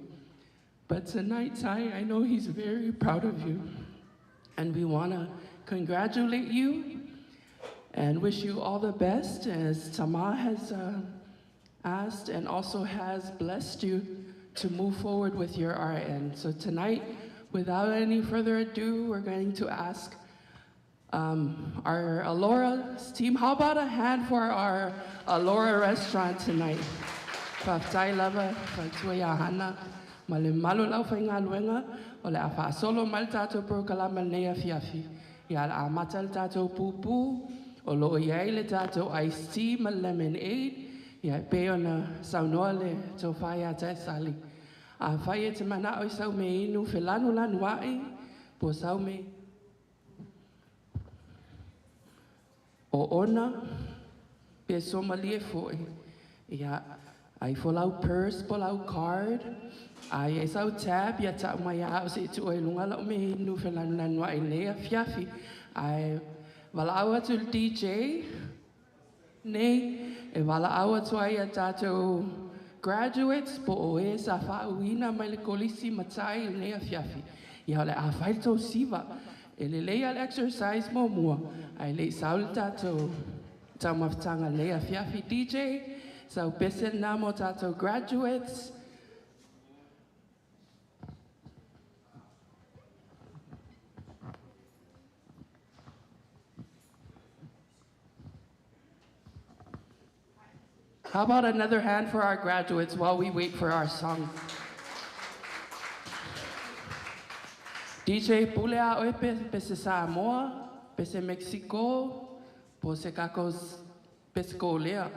But tonight, Ty, I know he's very proud of you, and we want to congratulate you and wish you all the best, as Tama has asked and also has blessed you to move forward with your RN. So tonight, without any further ado, we're going to ask our Alora's team. How about a hand for our Alora restaurant tonight? Whaftai lava, whatuia hana, ma le malu lau whainga luenga, o le awha solo mal tātou prokalama nea fiafi. Ia le amata le tātou pupu, o lo iai le tātou iced tea ma lemonade, ia peo na saunoa le tau whaia tai sali. A whai e te mana o sau me inu whelanu lanu wae, po sau me o ona, pe soma lie foe. Ia, ai fo lau purse, po lau card, ai e sau tab, ia ta mai a o se tu e lunga lau me inu whelanu lanu wae lea fiafi. Ai, wala awa tu DJ, nei, e wala awa tu ai a tātou graduates po o e sa Faauuga mai le kolisi matai le nea fiafi. Ia le a whai tau siwa. E le leia le exercise mo mua. Ai le saul tātou tau mawhtanga lea fiafi DJ. Sau pese nā mo tātou graduates. How about another hand for our graduates while we wait for our song? DJ Pulea Oepe, Pese Samoa, Pese Mexico, Pose Kakos Pescolea.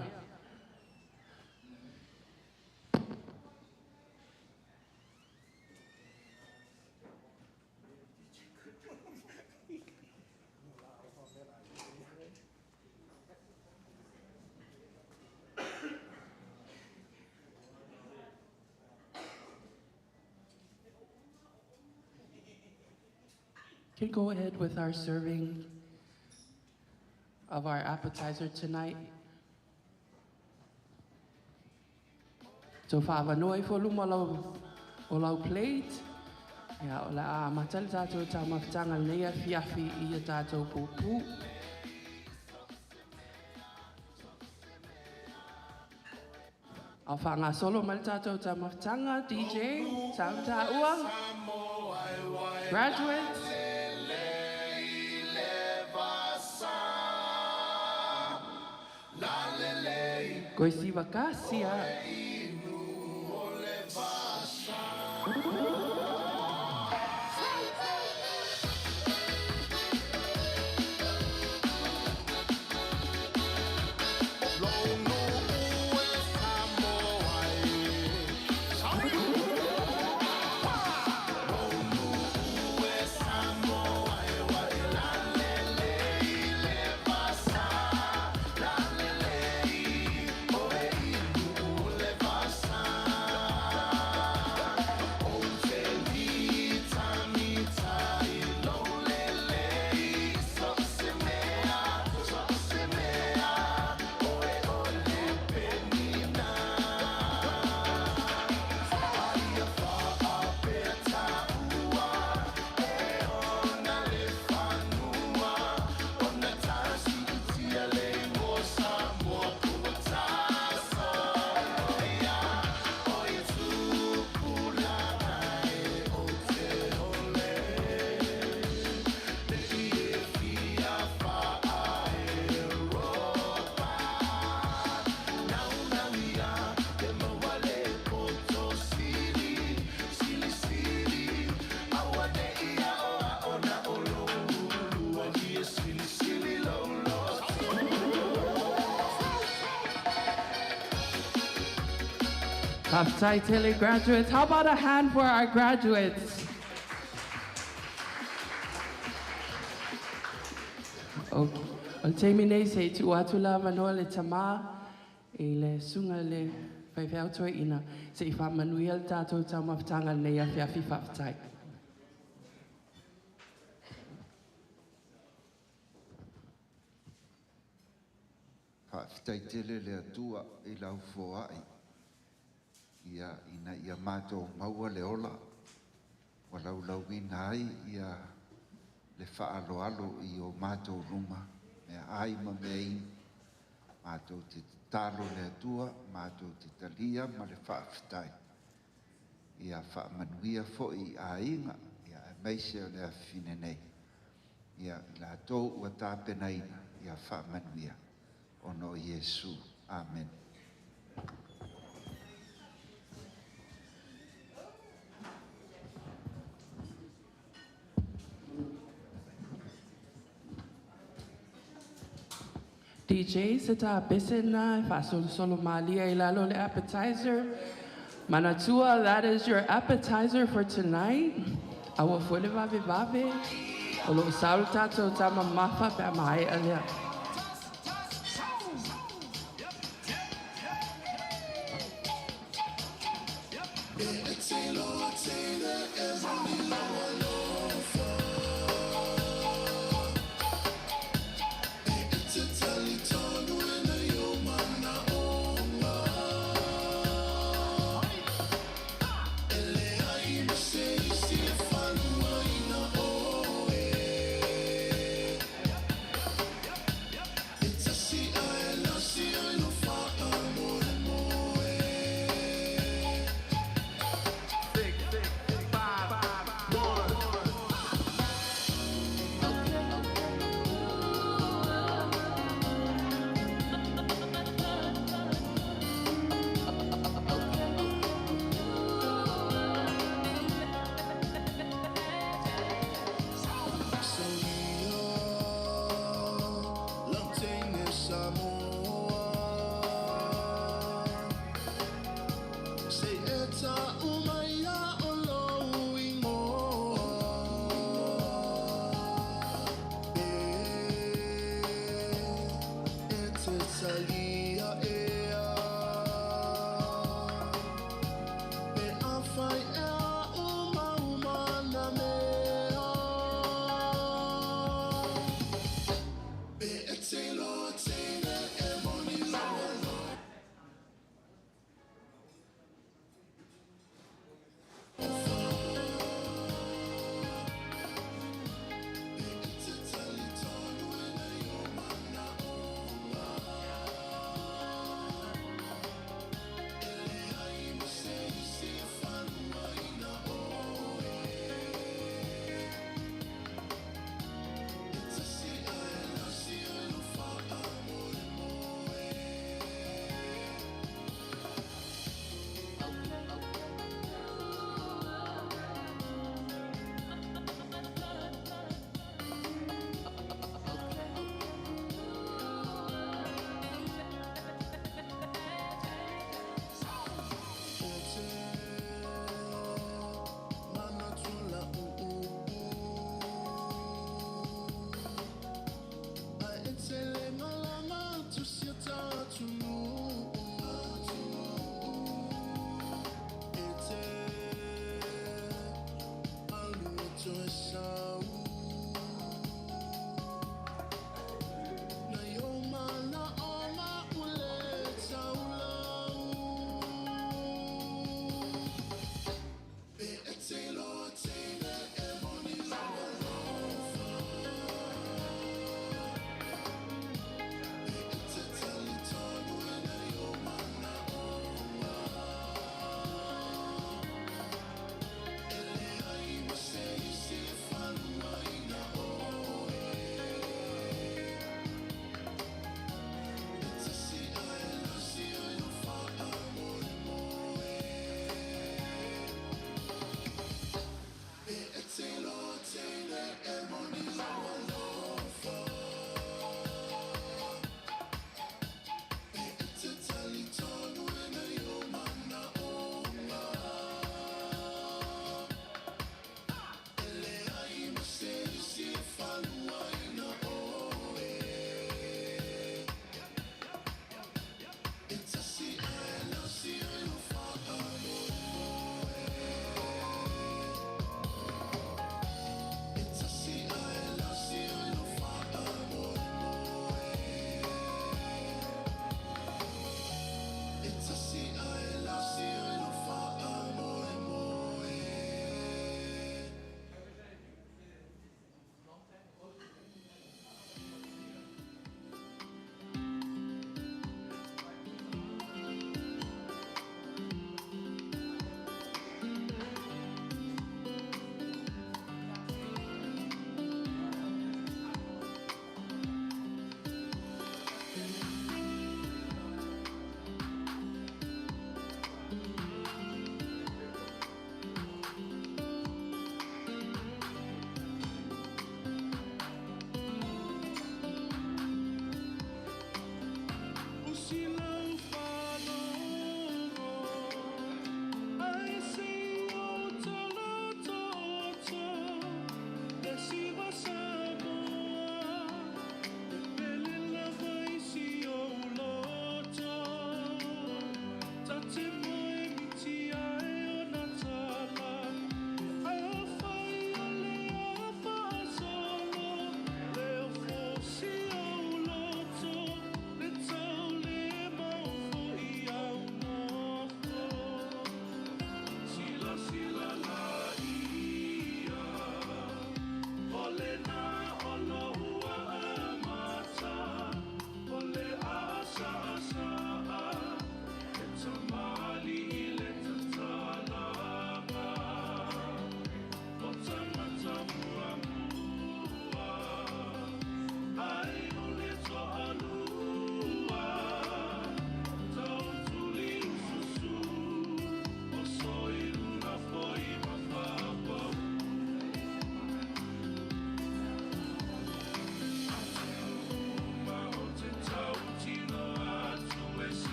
Can go ahead with our serving of our appetizer tonight. So whawanoi fo luma o lau plate. Ia o la a matal tātou tau mawhtanga nea fiafi I a tātou pupu. Au whanga solo mal tātou tau mawhtanga, DJ, tau tā ua. Graduates. Goisi wakasia. Aftai tele graduates. How about a hand for our graduates? Okay. O te mine se tu atu la manoa le tama e le sunga le whaiwhau toi ina se I whamanuia le tātou tau mawhtanga nei a whiawhi whawhtai. Whawhitai tele le atua I lau fōai. Ia ina ia mātou maua le ola. Walau lau ina ai ia le whaaloalo I o mātou ruma. Mea ai ma mei mātou te talo le atua, mātou te talia ma le whawhitai. Ia whaamanuia fo'i a inga, ia meise o le a whine nei. Ia la tau ua tāpenaina, ia whaamanuia. Ono Iesu. Amen. DJ, se tā pesena, solo malia I lalo le appetizer. Manatua, that is your appetizer for tonight. Awa fole vave vave. Olo saul tato tama mafa pe mai alia.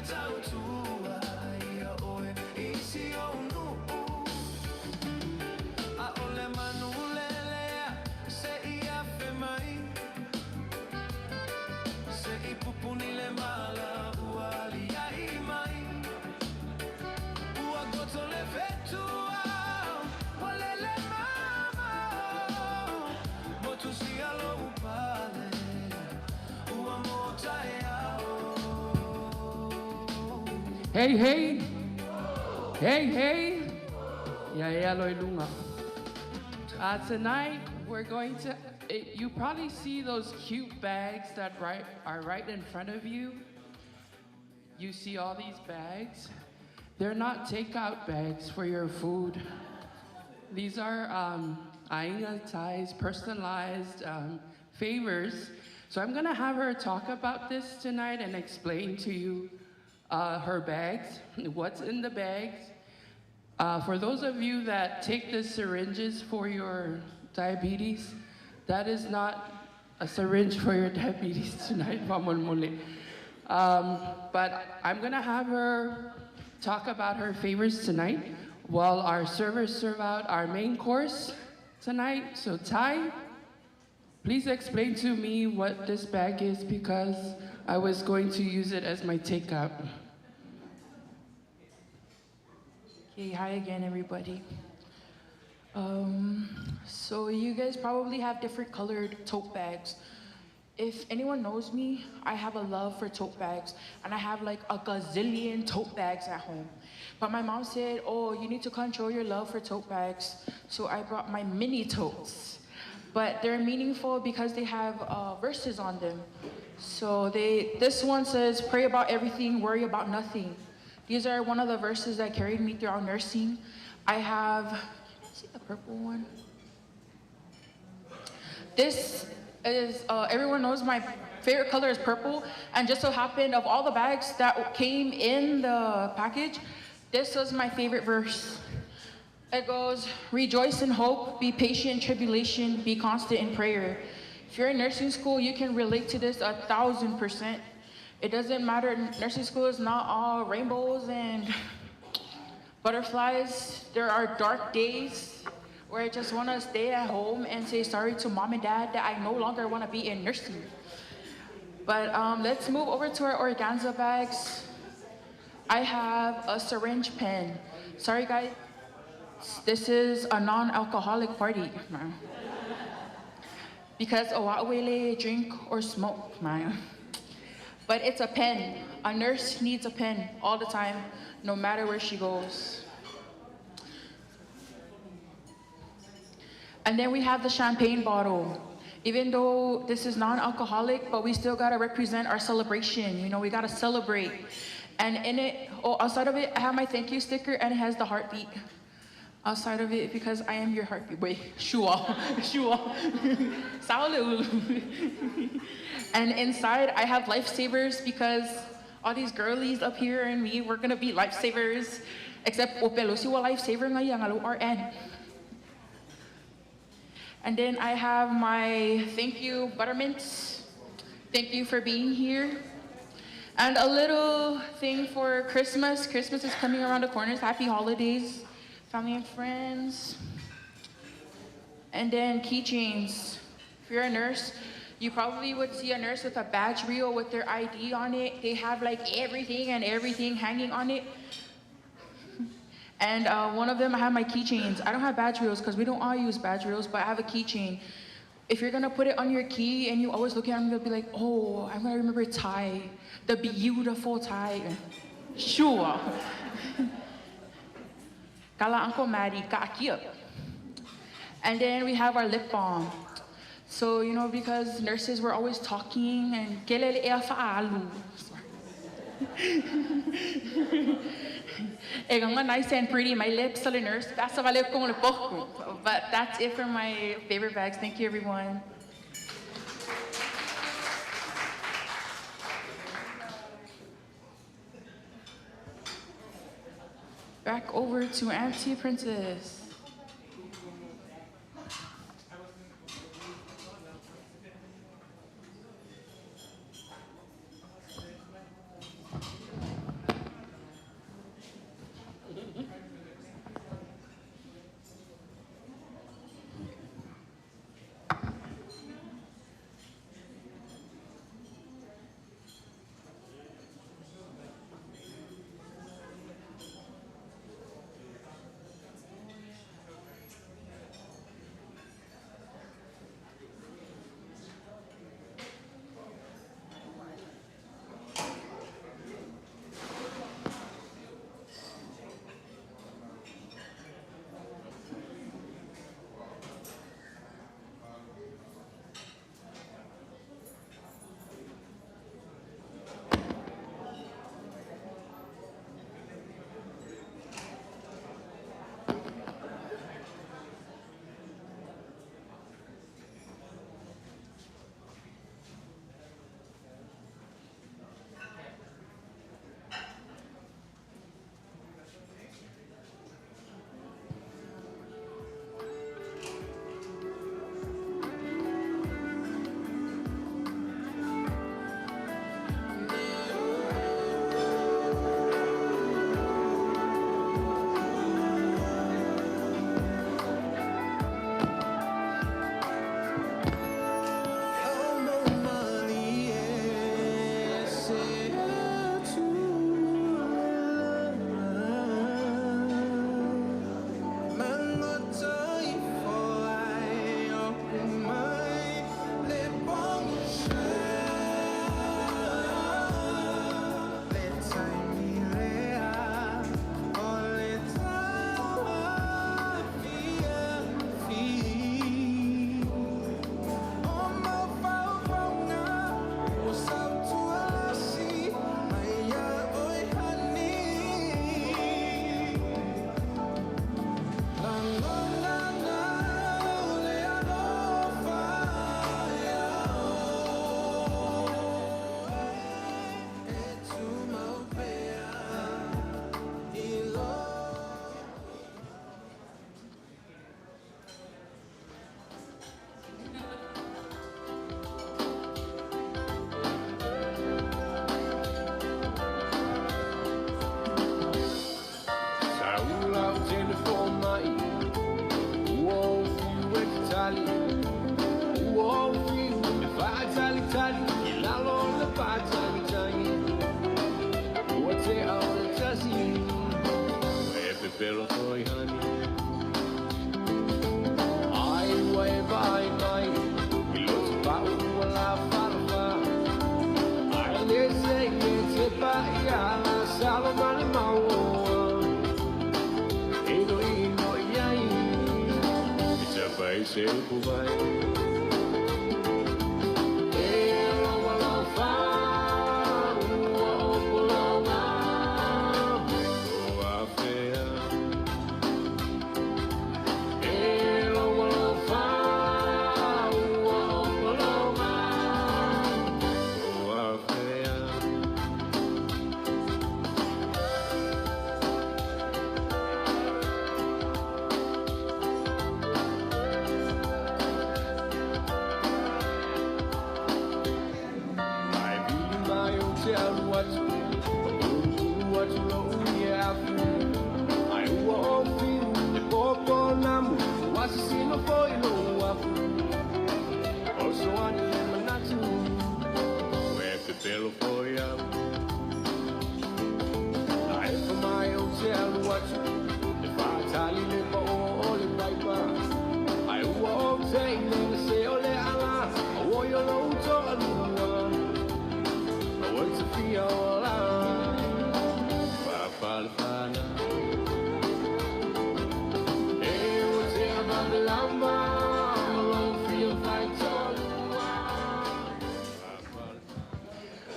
tautua ia oe isi o nuu. A ole manulelea se ia femai. Se I pupuni le mala uali ai mai. Ua goto le vetua walele mama. Motu si alo upale ua motai ao. Hey, hey. Hey, hey. Yeah, Loilunga. Tonight, we're going to, you probably see those cute bags that are right in front of you. You see all these bags. They're not takeout bags for your food. These are Aigailai's personalized favors. So I'm gonna have her talk about this tonight and explain to you her bags, what's in the bags. For those of you that take the syringes for your diabetes, that is not a syringe for your diabetes tonight, but I'm gonna have her talk about her favors tonight while our servers serve out our main course tonight. So Ty, please explain to me what this bag is because I was going to use it as my takeout. Okay, hi again, everybody. So you guys probably have different colored tote bags. If anyone knows me, I have a love for tote bags, and I have like a gazillion tote bags at home. But my mom said, oh, you need to control your love for tote bags, so I brought my mini totes. But they're meaningful because they have verses on them. So this one says, pray about everything, worry about nothing. These are one of the verses that carried me throughout nursing. I have, see the purple one? This is, everyone knows my favorite color is purple, and just so happened of all the bags that came in the package, this was my favorite verse. It goes, rejoice in hope, be patient in tribulation, be constant in prayer. If you're in nursing school, you can relate to this 1,000%. It doesn't matter, nursing school is not all rainbows and butterflies. There are dark days where I just want to stay at home and say sorry to mom and dad that I no longer want to be in nursing. But let's move over to our organza bags. I have a syringe pen. Sorry guys, this is a non-alcoholic party, man. Because Oawele drink or smoke, man. But it's a pen. A nurse needs a pen all the time, no matter where she goes. And then we have the champagne bottle. Even though this is non-alcoholic, but we still gotta represent our celebration. You know, we gotta celebrate. And in it, outside of it, I have my thank you sticker and it has the heartbeat. Outside of it, because I am your heartbeat. Wait, shua. And inside, I have lifesavers because all these girlies up here and me, we're gonna be lifesavers. Except Opelo si wa lifesaver ngayang alo RN. And then I have my thank you buttermints. Thank you for being here. And a little thing for Christmas. Christmas is coming around the corner. Happy holidays, family and friends. And then keychains. If you're a nurse, you probably would see a nurse with a badge reel with their ID on it. They have like everything hanging on it. And one of them, I have my keychains. I don't have badge reels because we don't all use badge reels, but I have a keychain. If you're gonna put it on your key and you always look at them, you'll be like, oh, I'm gonna remember Thai, the beautiful Thai. Sure. Kala Uncle Maddie, kaakia. And then we have our lip balm. So, you know, because nurses were always talking and kelele e faalu. Nice and pretty, my lips are the nurse. But that's it for my favorite bags. Thank you, everyone. Back over to Auntie Princess.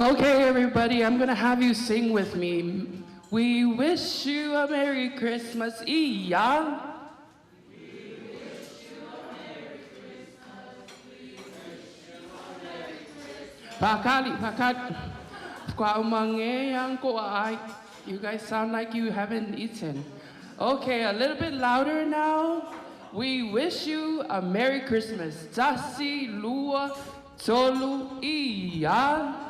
Okay, everybody, I'm gonna have you sing with me. We wish you a Merry Christmas, Iya. Pakali, kwa umange yang ko ai. You guys sound like you haven't eaten. Okay, a little bit louder now. We wish you a Merry Christmas. Tasi lua tolu iya.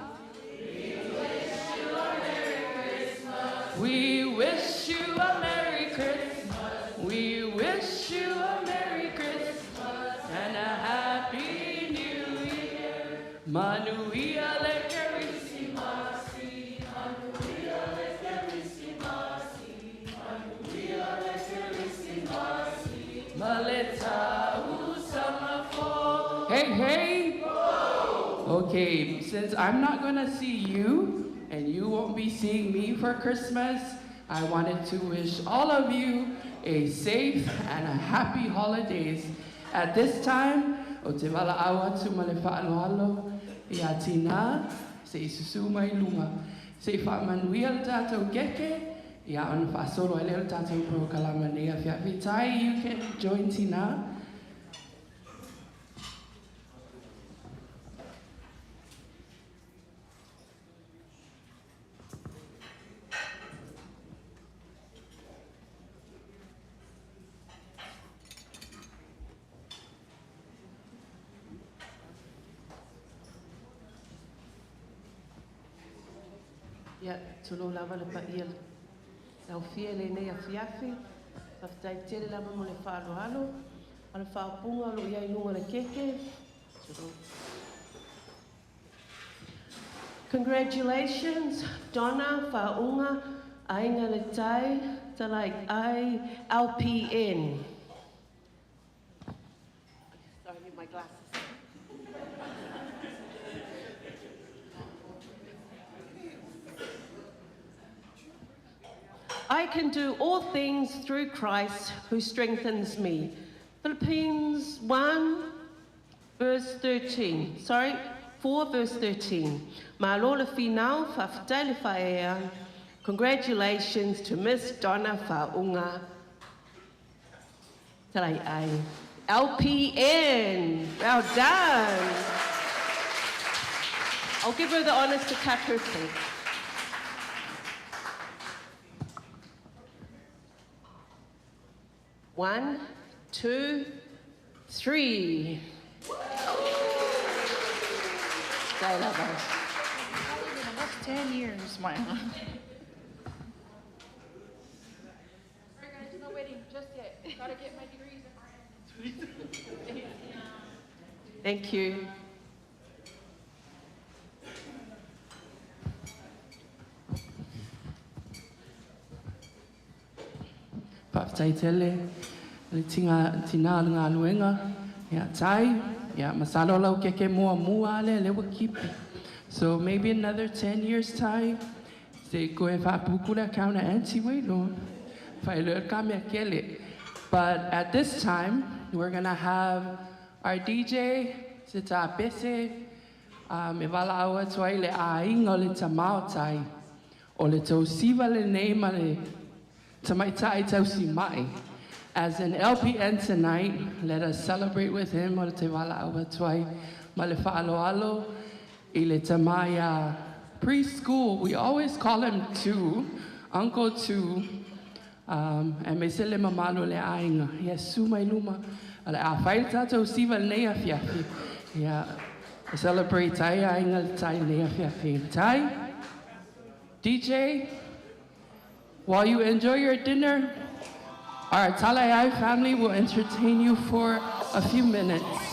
We wish you a Merry Christmas. We wish you a Merry Christmas and a Happy New Year. Manuia le Kerisimasi. Manuia le Kerisimasi. Manuia le Kerisimasi. Maleta usamafo. Hey, hey. Okay, since I'm not gonna see you, and you won't be seeing me for Christmas, I wanted to wish all of you a safe and a happy holidays. At this time, o te wala awa tu male whaaloalo, I a tina, se isusu mai lunga, se whaamanuia le tātou keke, I a ona whaasoro ele le tātou pro kalama nea Faauuga. You can join Tina. Ia, tolo lava le paia lau fia le nei a fiafi, taftai tele lava mo le whaaloalo, ala whaapunga lo ia inunga le keke. Congratulations, Donna, Faauuga, Aigailetai, talai ai, LPN. Sorry, I need my glasses. I can do all things through Christ who strengthens me. Philippians 1, verse 13. Sorry, 4, verse 13. Malola finau whaftaile whaea. Congratulations to Miss Donna Faauuga. Talai ai. LPN. Well done. I'll give her the honors to cut her cake. One, two, three. Stay lover. That's 10 years, my Sorry guys, no wedding just yet. Gotta get my degrees in my Thank you. Paaftaitele, le tina ngā luenga, ia tai, ia masalo lau keke mua le wakipi. So maybe another 10 years time, se koe whapukura kauna anti welo, whaelua ka mea kele. But at this time, we're gonna have Our DJ, se tā pese, me wala aua tuai le ainga o le tamao tai, o le tau siva le nei ma le tamaitai tau si mai. As an LPN tonight, let us celebrate with him o le te wala aua tuai ma le whaaloalo I le tamaya preschool. We always call him Two, Uncle Two. And me se le mamalo le ainga. Yes, su mai luma. Ale a whaile tātou siva le nei a fiafi. Yeah, celebrate tai ainga le tai nei a fiafi. Tai, DJ, while you enjoy your dinner, our Talaiai family will entertain you for a few minutes.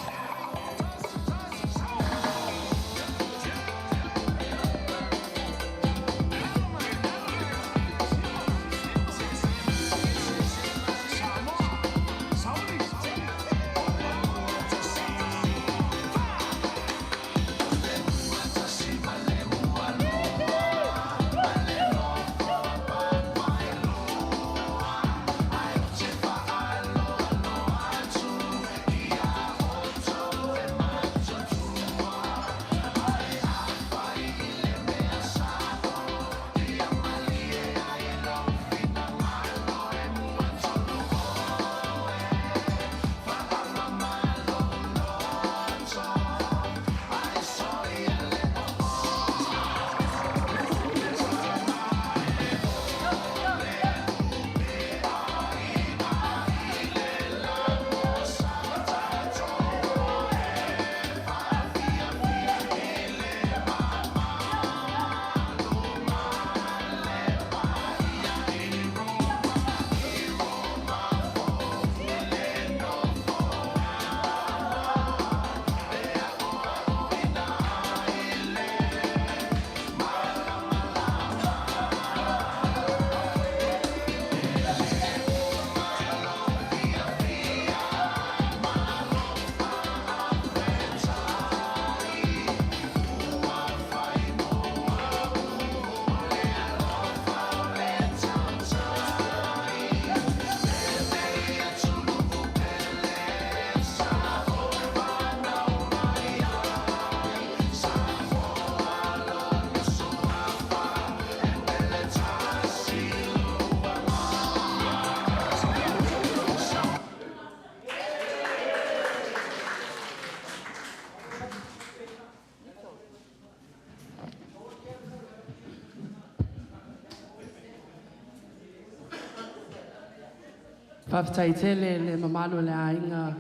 Whaftaitele le mamalo le ainga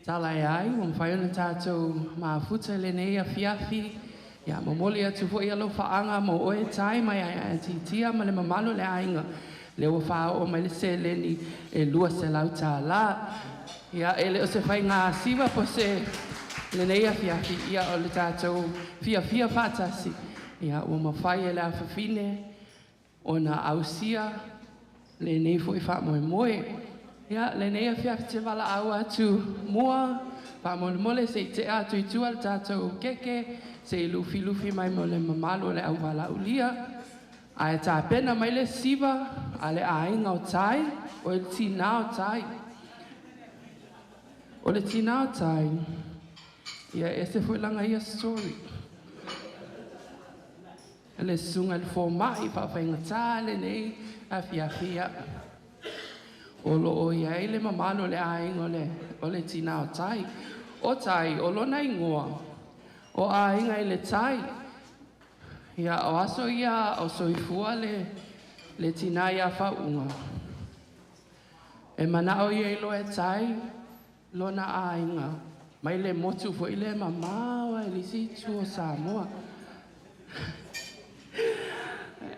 Talaiai, o mwhaiona tātou maafuta le nei a fiafi, ia mamoli atu fo ia lo whaanga mo oe tai mai a titia ma le mamalo le ainga, le o whao o mai le se leni e lua se lau tā la, ia e le o se whai ngā siwa po se le nei a fiafi, ia o le tātou fia whatasi, ia o mawhai e le a whawhine, o na ausia, le nei fo I wha moe moe. Ia, le nei a fiafi te wala au atu mua, wha mole mole se te atu I tua le tātou keke, se I lufi mai mo le mamalo le au wala ulia. A e tā pena mai le siva, a le ainga o tai, o le tina o tai. O le tina o tai, ia e se fwe langa ia story. Le sunga le fō mai, pa whainga tā le nei, a fiafia. O lo o iai le mamalo le ainga o le tina o tai. O tai, o lona ingoa. O ainga I le tai. Ia o aso ia o soifua le tina ia Faauuga. E mana o iai lo e tai, lona ainga. Mai le motu fo I le mamawa e lisi tuo Samoa.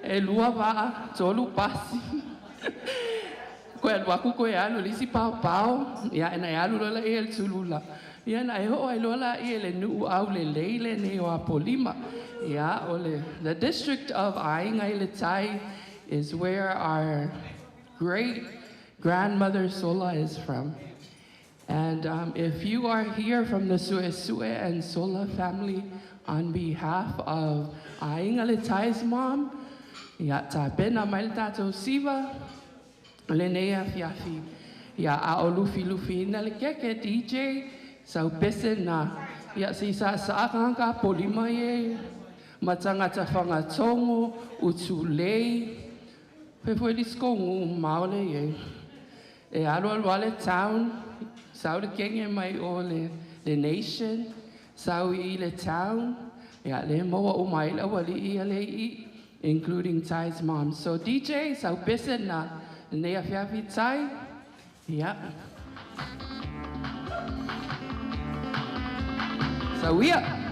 E lua waa, tolu pasi. Koe aluaku koe alu, lisi pao. Ia e nai alu lola I el tulula. Ia nai ho ai lola I ele nuu au le leile ne o Apolima. Ia ole. The district of Aigailetai is where our great grandmother Sola is from. And if you are here from the Suesue and Sola family on behalf of Aigailetai's mom, ia tā pena mai le tātou siva, le nei a fiafi. Ia a o lufi ina le keke DJ, Sau pese na, ia si sa akanga polima ye, matangata whangatongo, utulei, pefoi diskongu maole ye. E alo alwale town, sau le kenge mai o le nation, sau I le town, ia le moa o mai la wali I le I, including Ty's mom. So DJ, sau pese na, nea fiafi Ty, ia. So we are.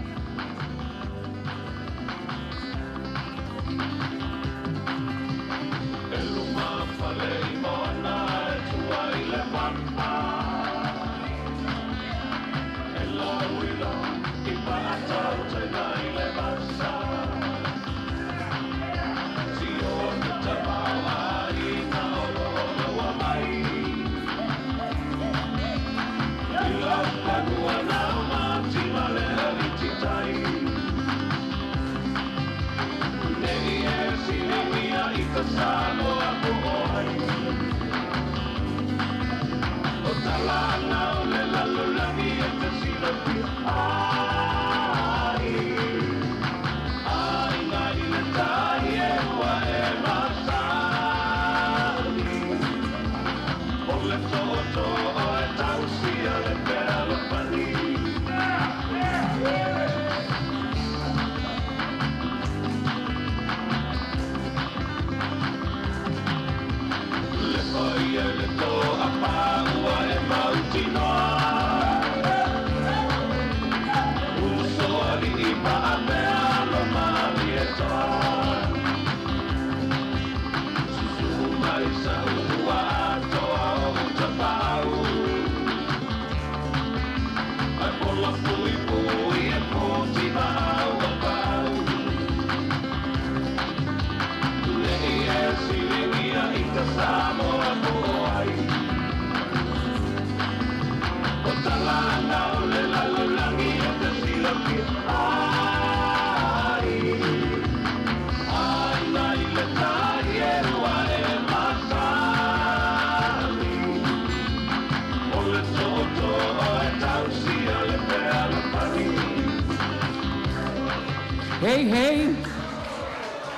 Hey, hey.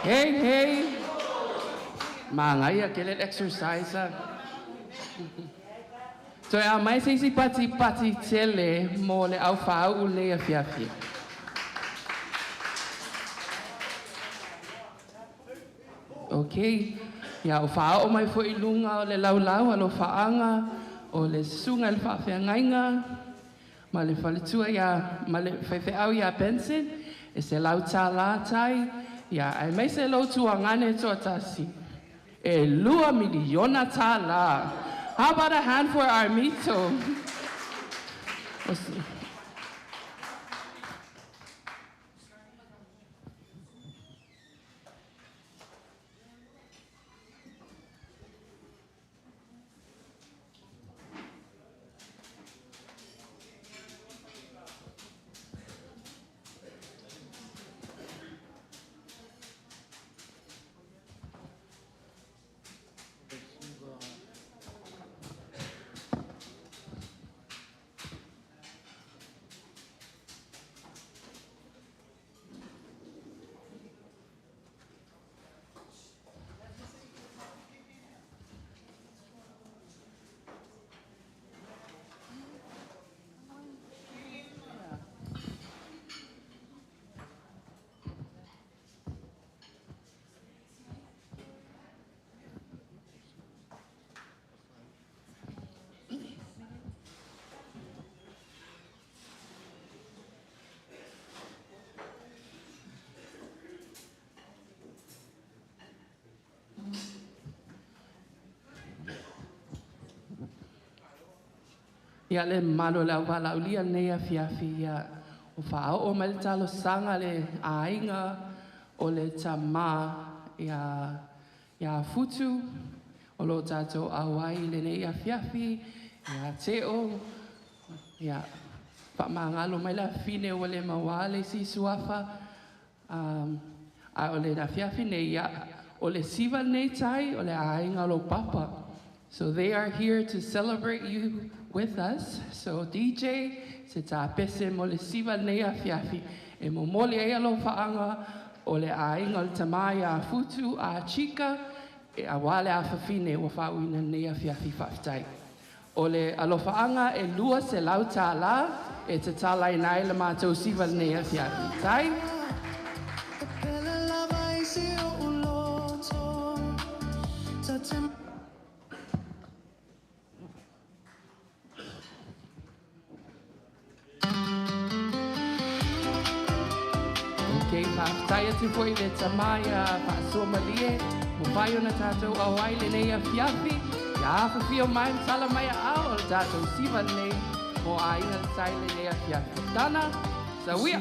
Hey, hey. Mangaya kele exercise. So ya mai si pati tele mo le au Faauuga le afiafi. Okay. Ya o Faauuga mai fo ilunga o le laulau alo faanga o le sunga le faafeagainga ma le faletua ya ma le faifeau ya pension. E se lau tā lātai, ia ai mai se lau tuangane toa tasi. E 2 miliona tā la. How about a hand for our mito? Ia le malo le wala ulia nei afiafi ia o Faauuga mai le talo sanga le ainga o le tama ia futu o lo tatou auai le nei afiafi ia teo ia whamangalo mai la fine o le mawale si suafa a o le afiafi nei ia o le siva nei tai o le ainga o lo papa So they are here to celebrate you with us. So DJ, se tā pese mo le siva nei a fiafi, e mo mole e alo whaanga o le a inga le tamai a futu a chika, e a wale a whawhine o whauina nei a fiafi whaftai. O le alo whaanga e lua se lau tā la, e te tālai nai le mātou siva nei a fiafi. Tai? Okay, whaftai atu fwoi le tamai a whaasua malie, mo whai ona tātou a waile nei a fiafi, ia awhawhio mai mtala mai a ao o le tātou siva nei, mo a inga le taile nei a fiafi. Donna, Faauuga.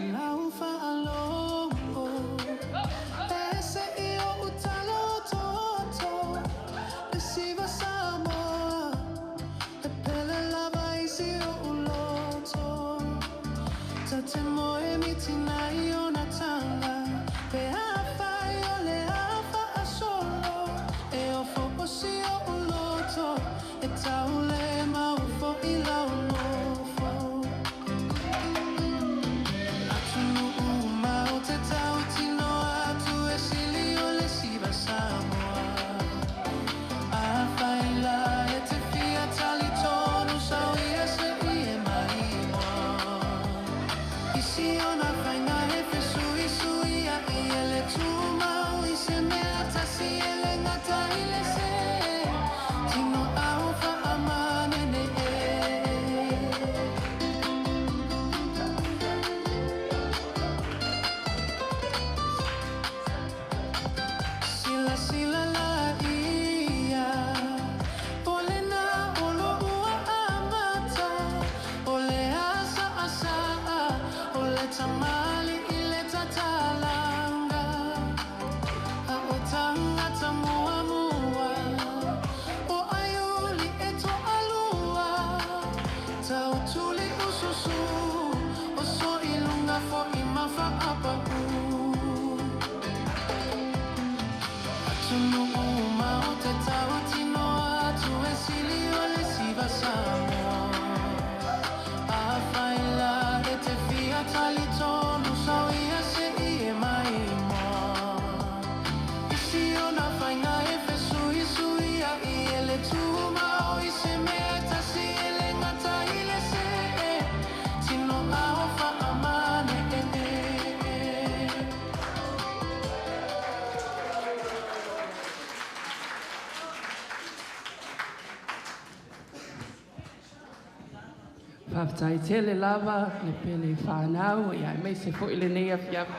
Whaftai tele lava, le pele whanau, ia e mei se fo ile nei a fiafi.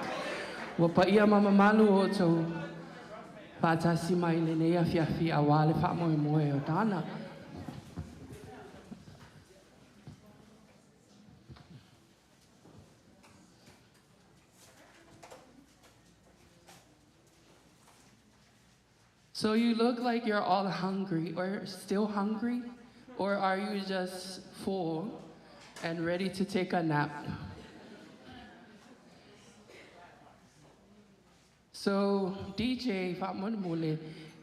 Wa pa ia mama manu o tau whatasi mai le nei a fiafi a wale wha moe moe o Donna. So you look like you're all hungry, or still hungry, or are you just full and ready to take a nap? So DJ Faauuga,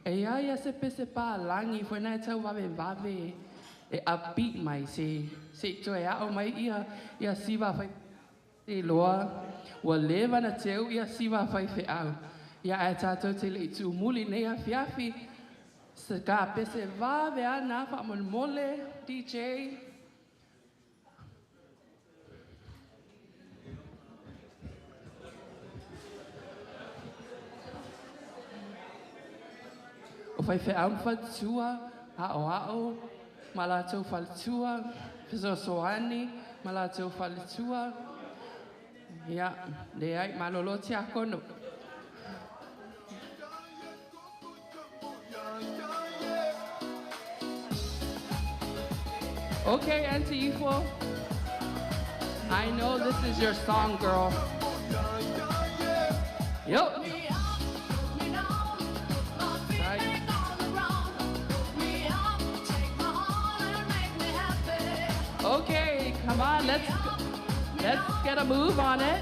e ai se pese pa langi fo na tau vave e upbeat mai se to e au mai ia siva fai e loa wa leva na teu ia siva fai fe au ia e tatou te le tu muli nei a fiafi se ka pese vave ana Faauuga DJ. O fai fe au fatua, ao, malatou faltua, fisosoani, malatou faltua. Ia, le ai malolo te akono. Okay, Auntie Ifo. I know this is your song, girl. Yup. Okay, come on, let's get a move on it.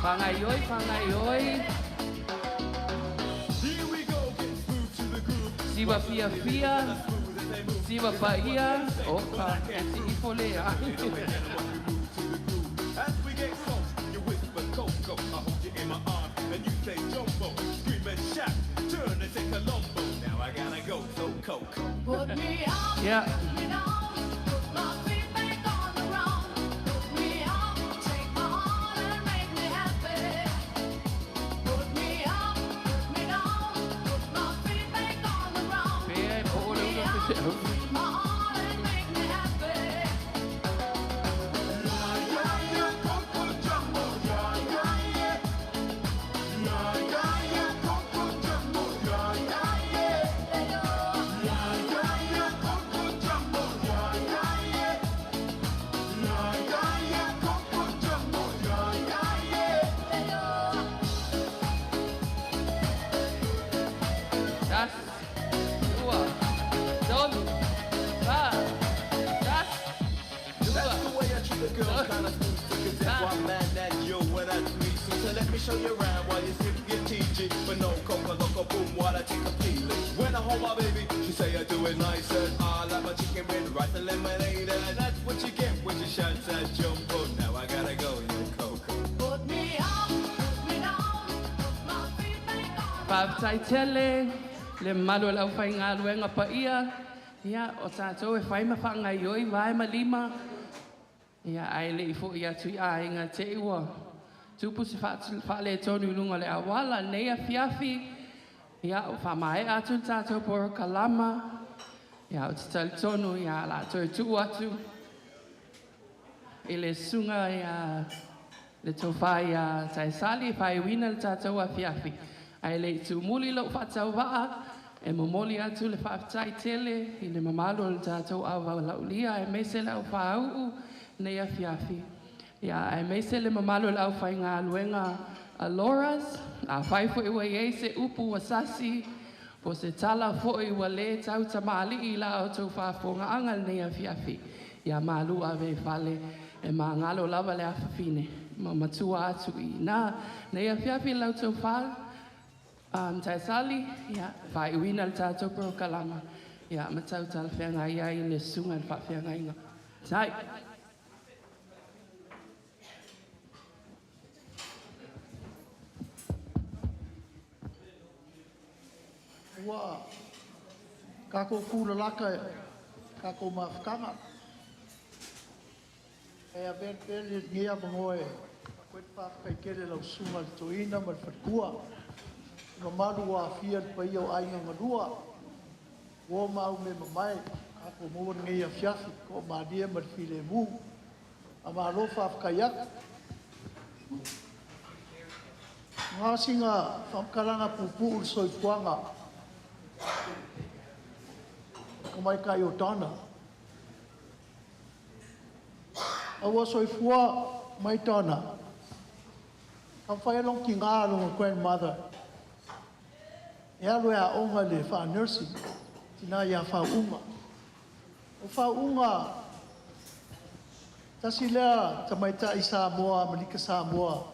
Pangayoi. Here we go, get Siva Fia Fia, Siva Faia, Oka, and Ifolea. As we get close, you whisper Coco. I hold you in my arms and you say jumbo. Scream and shout, turn and say Colombo. Now I gotta go, so Coco. Put me up, Yeah. put me down, put my feet back on the ground. Put me up, take my heart and make me happy. Put me up, put me down, put my feet back on the ground. Put me up, take my heart and make me happy. Das, dua, dolu, ba, das, dua. That's the way I treat a girl, kinda smooth, because that's why I'm mad at you when I tweet. So let me show you around while you sip your teaching. But no coca, loco, boom, while I take a peeling. When I hold my baby, she say I do it nice and I like my chicken with rice and lemonade. And that's what you get when you shout at jumbo. Now I gotta go, you Coco. Put me up, put me down, put my feet back on. Pavtai tele, le malo lau whai ngā luenga pa ia. Ia, o tātou e whai ma whangai oi, vai ma lima. Ia, ai le i fo ia tui a inga te iwa. Tupu si whale tonu lunga le awala, nea fiafi. Ia, o whamae atu tātou poro kalama. Ia, o te tali tonu, ia, la toi tu atu. I le sunga, ia, le tō whai a tai sali, whai wina le tātou a fiafi. Ai le tu muli lo whatau waa, e momoli atu le whaafitai tele, i le mamalo le tātou awa laulia, e meise lau Faauuga, nei a fiafi. Ia, e meise le mamalo lau whai ngā luenga a Loras, a whai fo iwa iei se upu wa sasi, po se tala fo iwa le tau tamali i la o tau whaafonga angal nei a fiafi. Ia malu a ve whale, e mā ngalo lava le awhawhine, ma matua atu i nā, nei a fiafi lau tau whale, tai sali, ia, whai uina le tātou pro kalama. Ia, matau tala whenga ia i le sunga le whawhenga inga. Tai. Ua, kako kūra laka e, kako mawhakanga. E a ben pele ngia mangoe, koet whakai kere lau sunga le toina ma le whatkua. Nga maru a fia le pai au ainga ngarua. Wo mau me mamai, kako mua ngai a fiafi, ko maadia ma le file mu. A maa lo whakai atu. Ngā singa whamkaranga pupu ur soifuanga. Ko mai kai o Donna. Awa soifua mai Donna. Ka whai along ki ngā along grandmother. E alo ea onga le wha nursing. Tina ia Faauuga. O Faauuga, tasi lea tamaita i Samoa, malika Samoa.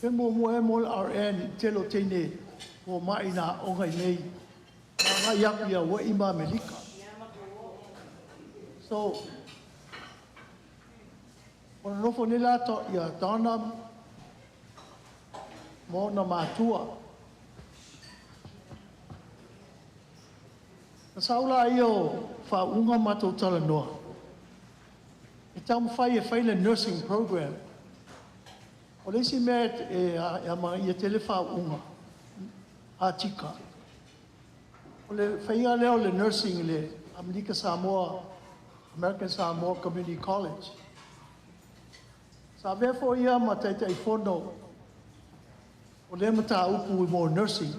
Ken mo e mo RN telo teine o mai na onga i nei. Nga iaku ia wa ima Melika. So, ona nofo ni lato ia Donna mo na matua. Na saula io Faauuga matou tala noa. E tamu fai e fai le nursing program. O leisi mea e a ma ia tele Faauuga. A tika. O le whainga leo le nursing le America Samoa, American Samoa Community College. Sa vefo ia ma taita i fono o le mata upu i mo nursing.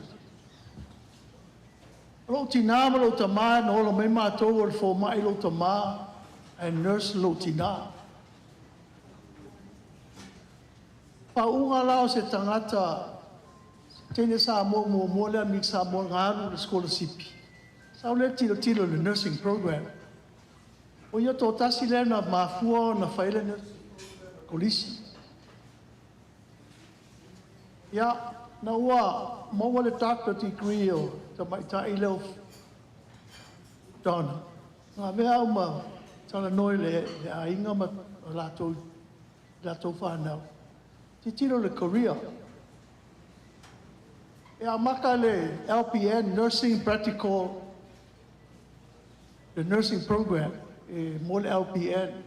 Lo tina ma lo tama no lo mai mātou o le fo mai lo tama and nurse lo tina. Faauuga lao se tangata tene sa mo le mi sa mo ngāru le scholarship. Sa le tilo le nursing program. O ia tō tasi le na mafua na whaile na kolisi. Ia, na ua maua le doctor degree o tamaitai leo Donna. Ngā mea au ma tala noi le ainga ma lātou whānau. Te tino le Korea. E a maka le LPN, Nursing Practical, the nursing program, mo le LPN,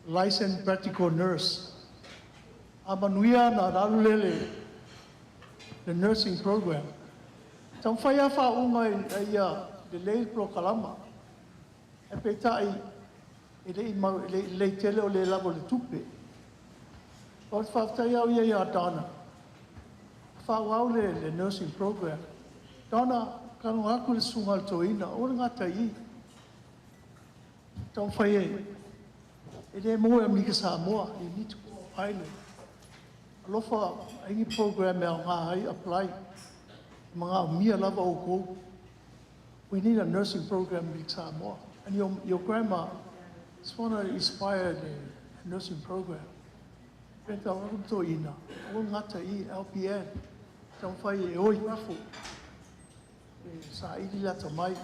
Licensed Practical Nurse. A manuia na ralulele, the nursing program. Tau whaia Faauuga ia le lei pro kalama. E peitai, e le tele o le lavo le tupe. O te whaftai au ia Donna. Whauau le nursing program. Donna, kano aku le sungal toina, o le ngata i. Tau whaia, e le moe amika Samoa, you need to go island. Alofa, aingi program e o ngā hai apply. Mga mia lava o kou. We need a nursing program in Samoa. And your grandma just want to inspire the nursing program. Penta warum to ina. O ngata I LPN. Tau whai e oi mafu. Sa ili lata mai.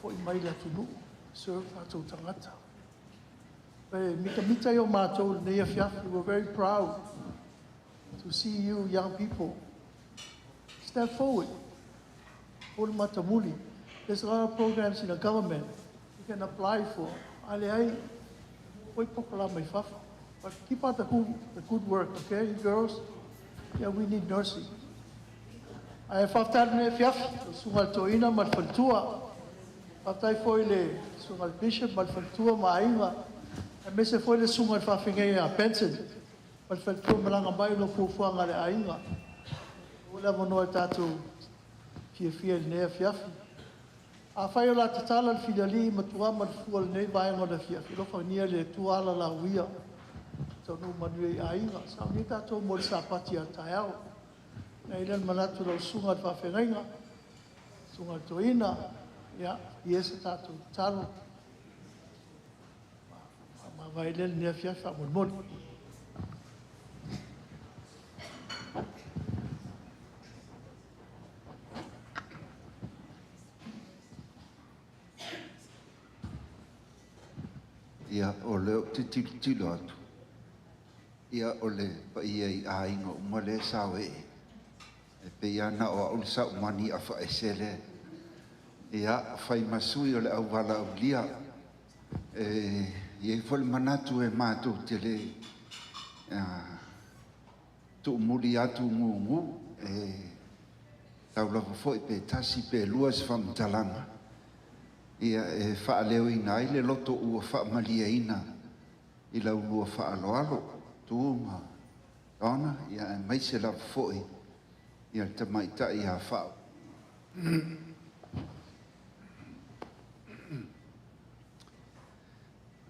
Fo I mai latu nu. Serve ato tangata. Mita yo mātou nei a fiafi. We're very proud to see you young people step forward. Olu matamuli. There's a lot of programs in the government you can apply for. Ale ai, oi pokola mai fafa. But keep out the good work, okay, you girls? Yeah, we need nursing. Ai whaftar ne fiaf, sungal toina mal faltua. Whaftai foi le sungal bishop mal faltua mainga. E mese foi le sungal whawhingei a pension. Mal faltua malanga mai no fufuanga le ainga. Ula mono tātou fia ne fiaf. A whai o la te tala le whidali matua marfua le nei vaenga le fiaf. I lofa nia le tuala la uia. Tau no manui a inga. Sa ni tātou mo le sapati a tai au. Nei len manatu lau sunga te whawhengainga. Sunga toina. Ia, i ese tātou talo. Ma vai len nea fiaf a mon. Ia o leo te tilo atu. Ia o le pa ia I a inga umale sao e. E pe ia na o aul sa umani a wha esele. Ia whai masui o le au wala au lia. Ia I fole manatu e mātou te le. Tu umuli atu ngu. Tau lava foi pe tasi pe luas whamtalanga. Ia e whaaleo ina ai le loto ua whaamalia ina I lau lua whaaloalo tūma Donna ia e maise la foi ia te maita I a whao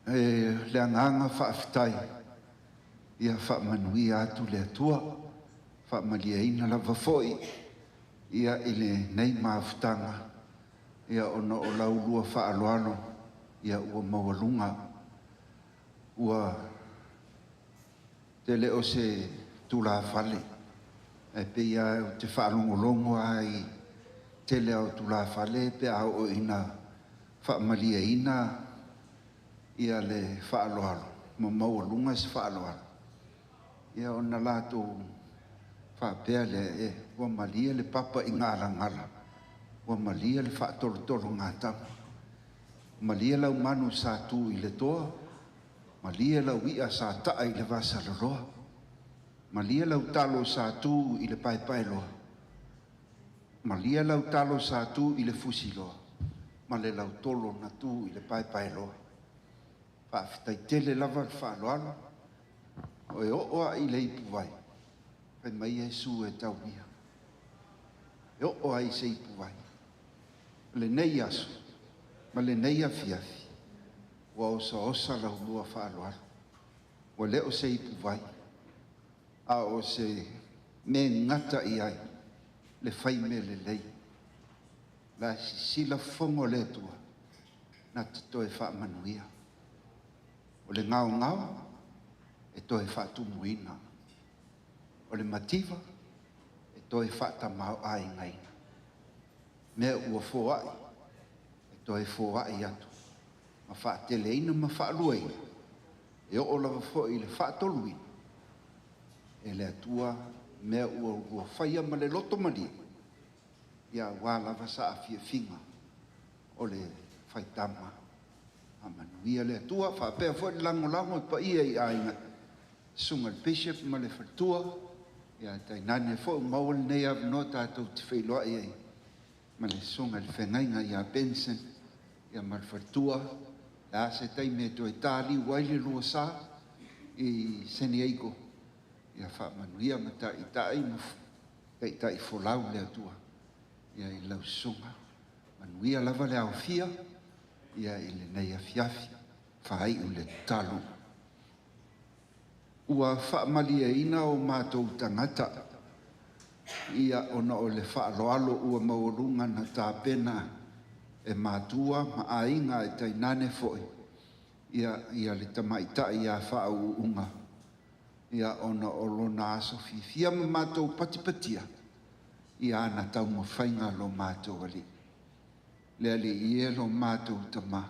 le anganga whaafitai ia whaamanui atu le atua whaamalia ina la foi ia I le nei maafutanga ia ona o lau lua whaaloalo, ia ua mawalunga, ua te leo se tula whale. E pe ia te whaalongolongo ai te leo tula whale, pe au o ina whaamalia ina, ia le whaaloalo, ma mawalunga se whaaloalo. Ia ona lato whaapea le ua malia le papa I ngala. Wa malia le whaatoro ngā tama. Malia lau manu sa tū I le toa. Malia lau ia sa taa I le vasaroroa. Malia lau talo sa tū I le pai loa. Malia lau talo sa tū I le fusi loa. Ma le lau tolo na tū I le pai loa. Whaafitai tele lava le whaaloalo. O e oa I le ipu vai. Pai mai Jesu e tau ia. E oa I se ipu vai. Le nei aso, ma le nei afiafi, wa osa la lua whaaloalo, wa leo se ipu vai, a o se me ngata I ai, le whai me le lei, la sila fongo le tua, na te toe whaamanuia, o le ngao, e toe whaatumuina, o le mativa, e toi whaatamau ai ngai. Mea ua fōai, toi fōai atu. Ma whaateleina ma whaaluaina. E o lava fo i le whaatoluina. E le atua mea ua whaia ma le loto mali. Ia wā lava sa a fia finga o le whaitama. A manuia le atua, whaapea fo i lango i pa ia i ainga. Sunga le bishop ma le whatua. Ia tai nane fo i maua le nei av no tātou te whailoa i ai. Ma le sunga le whengainga ia Benson. Ia ma le whatua. Ia se tai me toi tāli waile lua sā i Seni Eiko. Ia wha manuia ma ta i tai mufu. Tai tai folau le atua. Ia i lau sunga. Manuia lava le au fia. Ia i le nei a fiafi. Whai u le talu. Ua wha malia ina o mātou tangata. Ia ona o le wha aloalo ua maurunga na tā pena. E mātua ma ainga e tai nane foi. Ia le tamaita ia Faauuga. Ia ona o lona aso fifia ma mātou patipatia. Ia ana tau ma whainga lo mātou ali. Le ali ia lo mātou tama.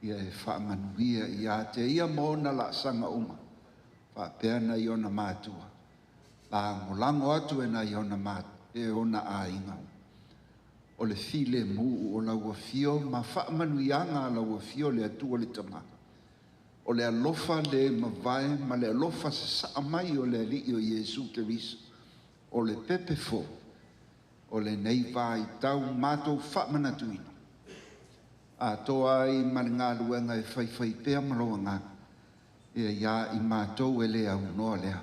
Ia e whaamanuia ia te ia mōna la sanga uma. Whapeana i ona mātua. La ngolango atu e na i ona mātua. E ona ainga. O le file mu o la wafio ma whaamanuianga la wafio le atua le tama. O le alofa le mawai ma le alofa sa amai o le ali o Yesu Keriso. O le pepe fo. O le nei vai tau mātou whaamanatuina. A toa i maringa luenga e whai pēa maloanga. E ia i mātou e lea unoa lea.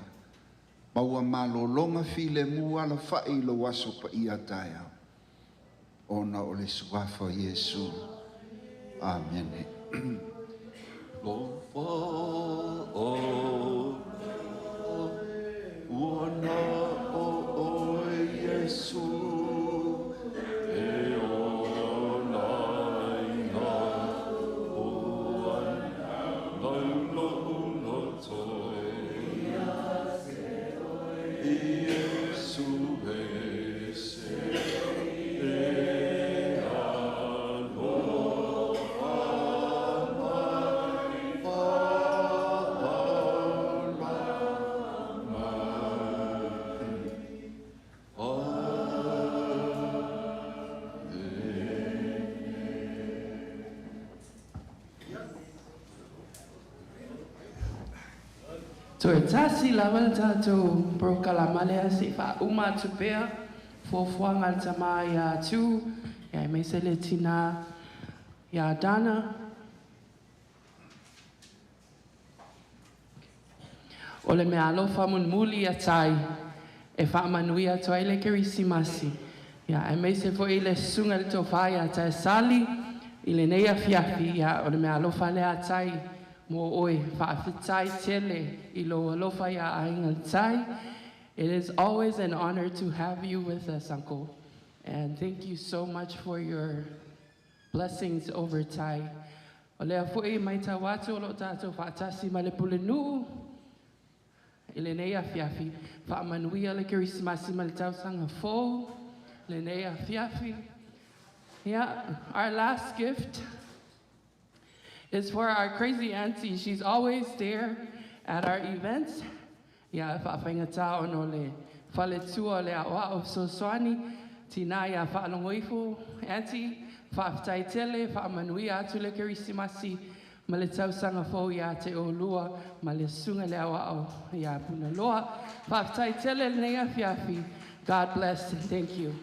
Maua malolonga file mu ala whai lo waso pa ia taia. Ona o le suafa Yesu. Amen. Lofa o Ona o Yesu. E ona inga oan Laulo toi Yesu e se So e tasi lava tātou broka la malea se wha uma tupea fuafuanga le tama ia tu ia me se le tina ia Donna. O le mea alofa munmuli a tai e wha manuia toa ile kerisimasi. Ia e me se fo ile sunga le tofai a tai sali ile neia fiafi ia o le mea alofa le a tai mo oe whaafitai tele I lo alofa ia ainga tai. It is always an honor to have you with us, Uncle. And thank you so much for your blessings over Tai. O lea fui mai ta watu o lo tātou whaatasi ma le pule nuu. I le nei a fiafi. Whaamanuia le kerismasi ma le tausanga fōu. Le nei a fiafi. Yeah, our last gift is for our crazy auntie. She's always there at our events. Ia whaawhainga tā ono le whale tua le awa o Soswani. Tina ia whaalongoifo, auntie, whaaftai tele, whaamanuia atu le kerisimasi. Ma le tausanga fōu ia te o lua, ma le sunga le awa o ia puna loa. Whaaftai tele le nea fiafi. God bless and thank you.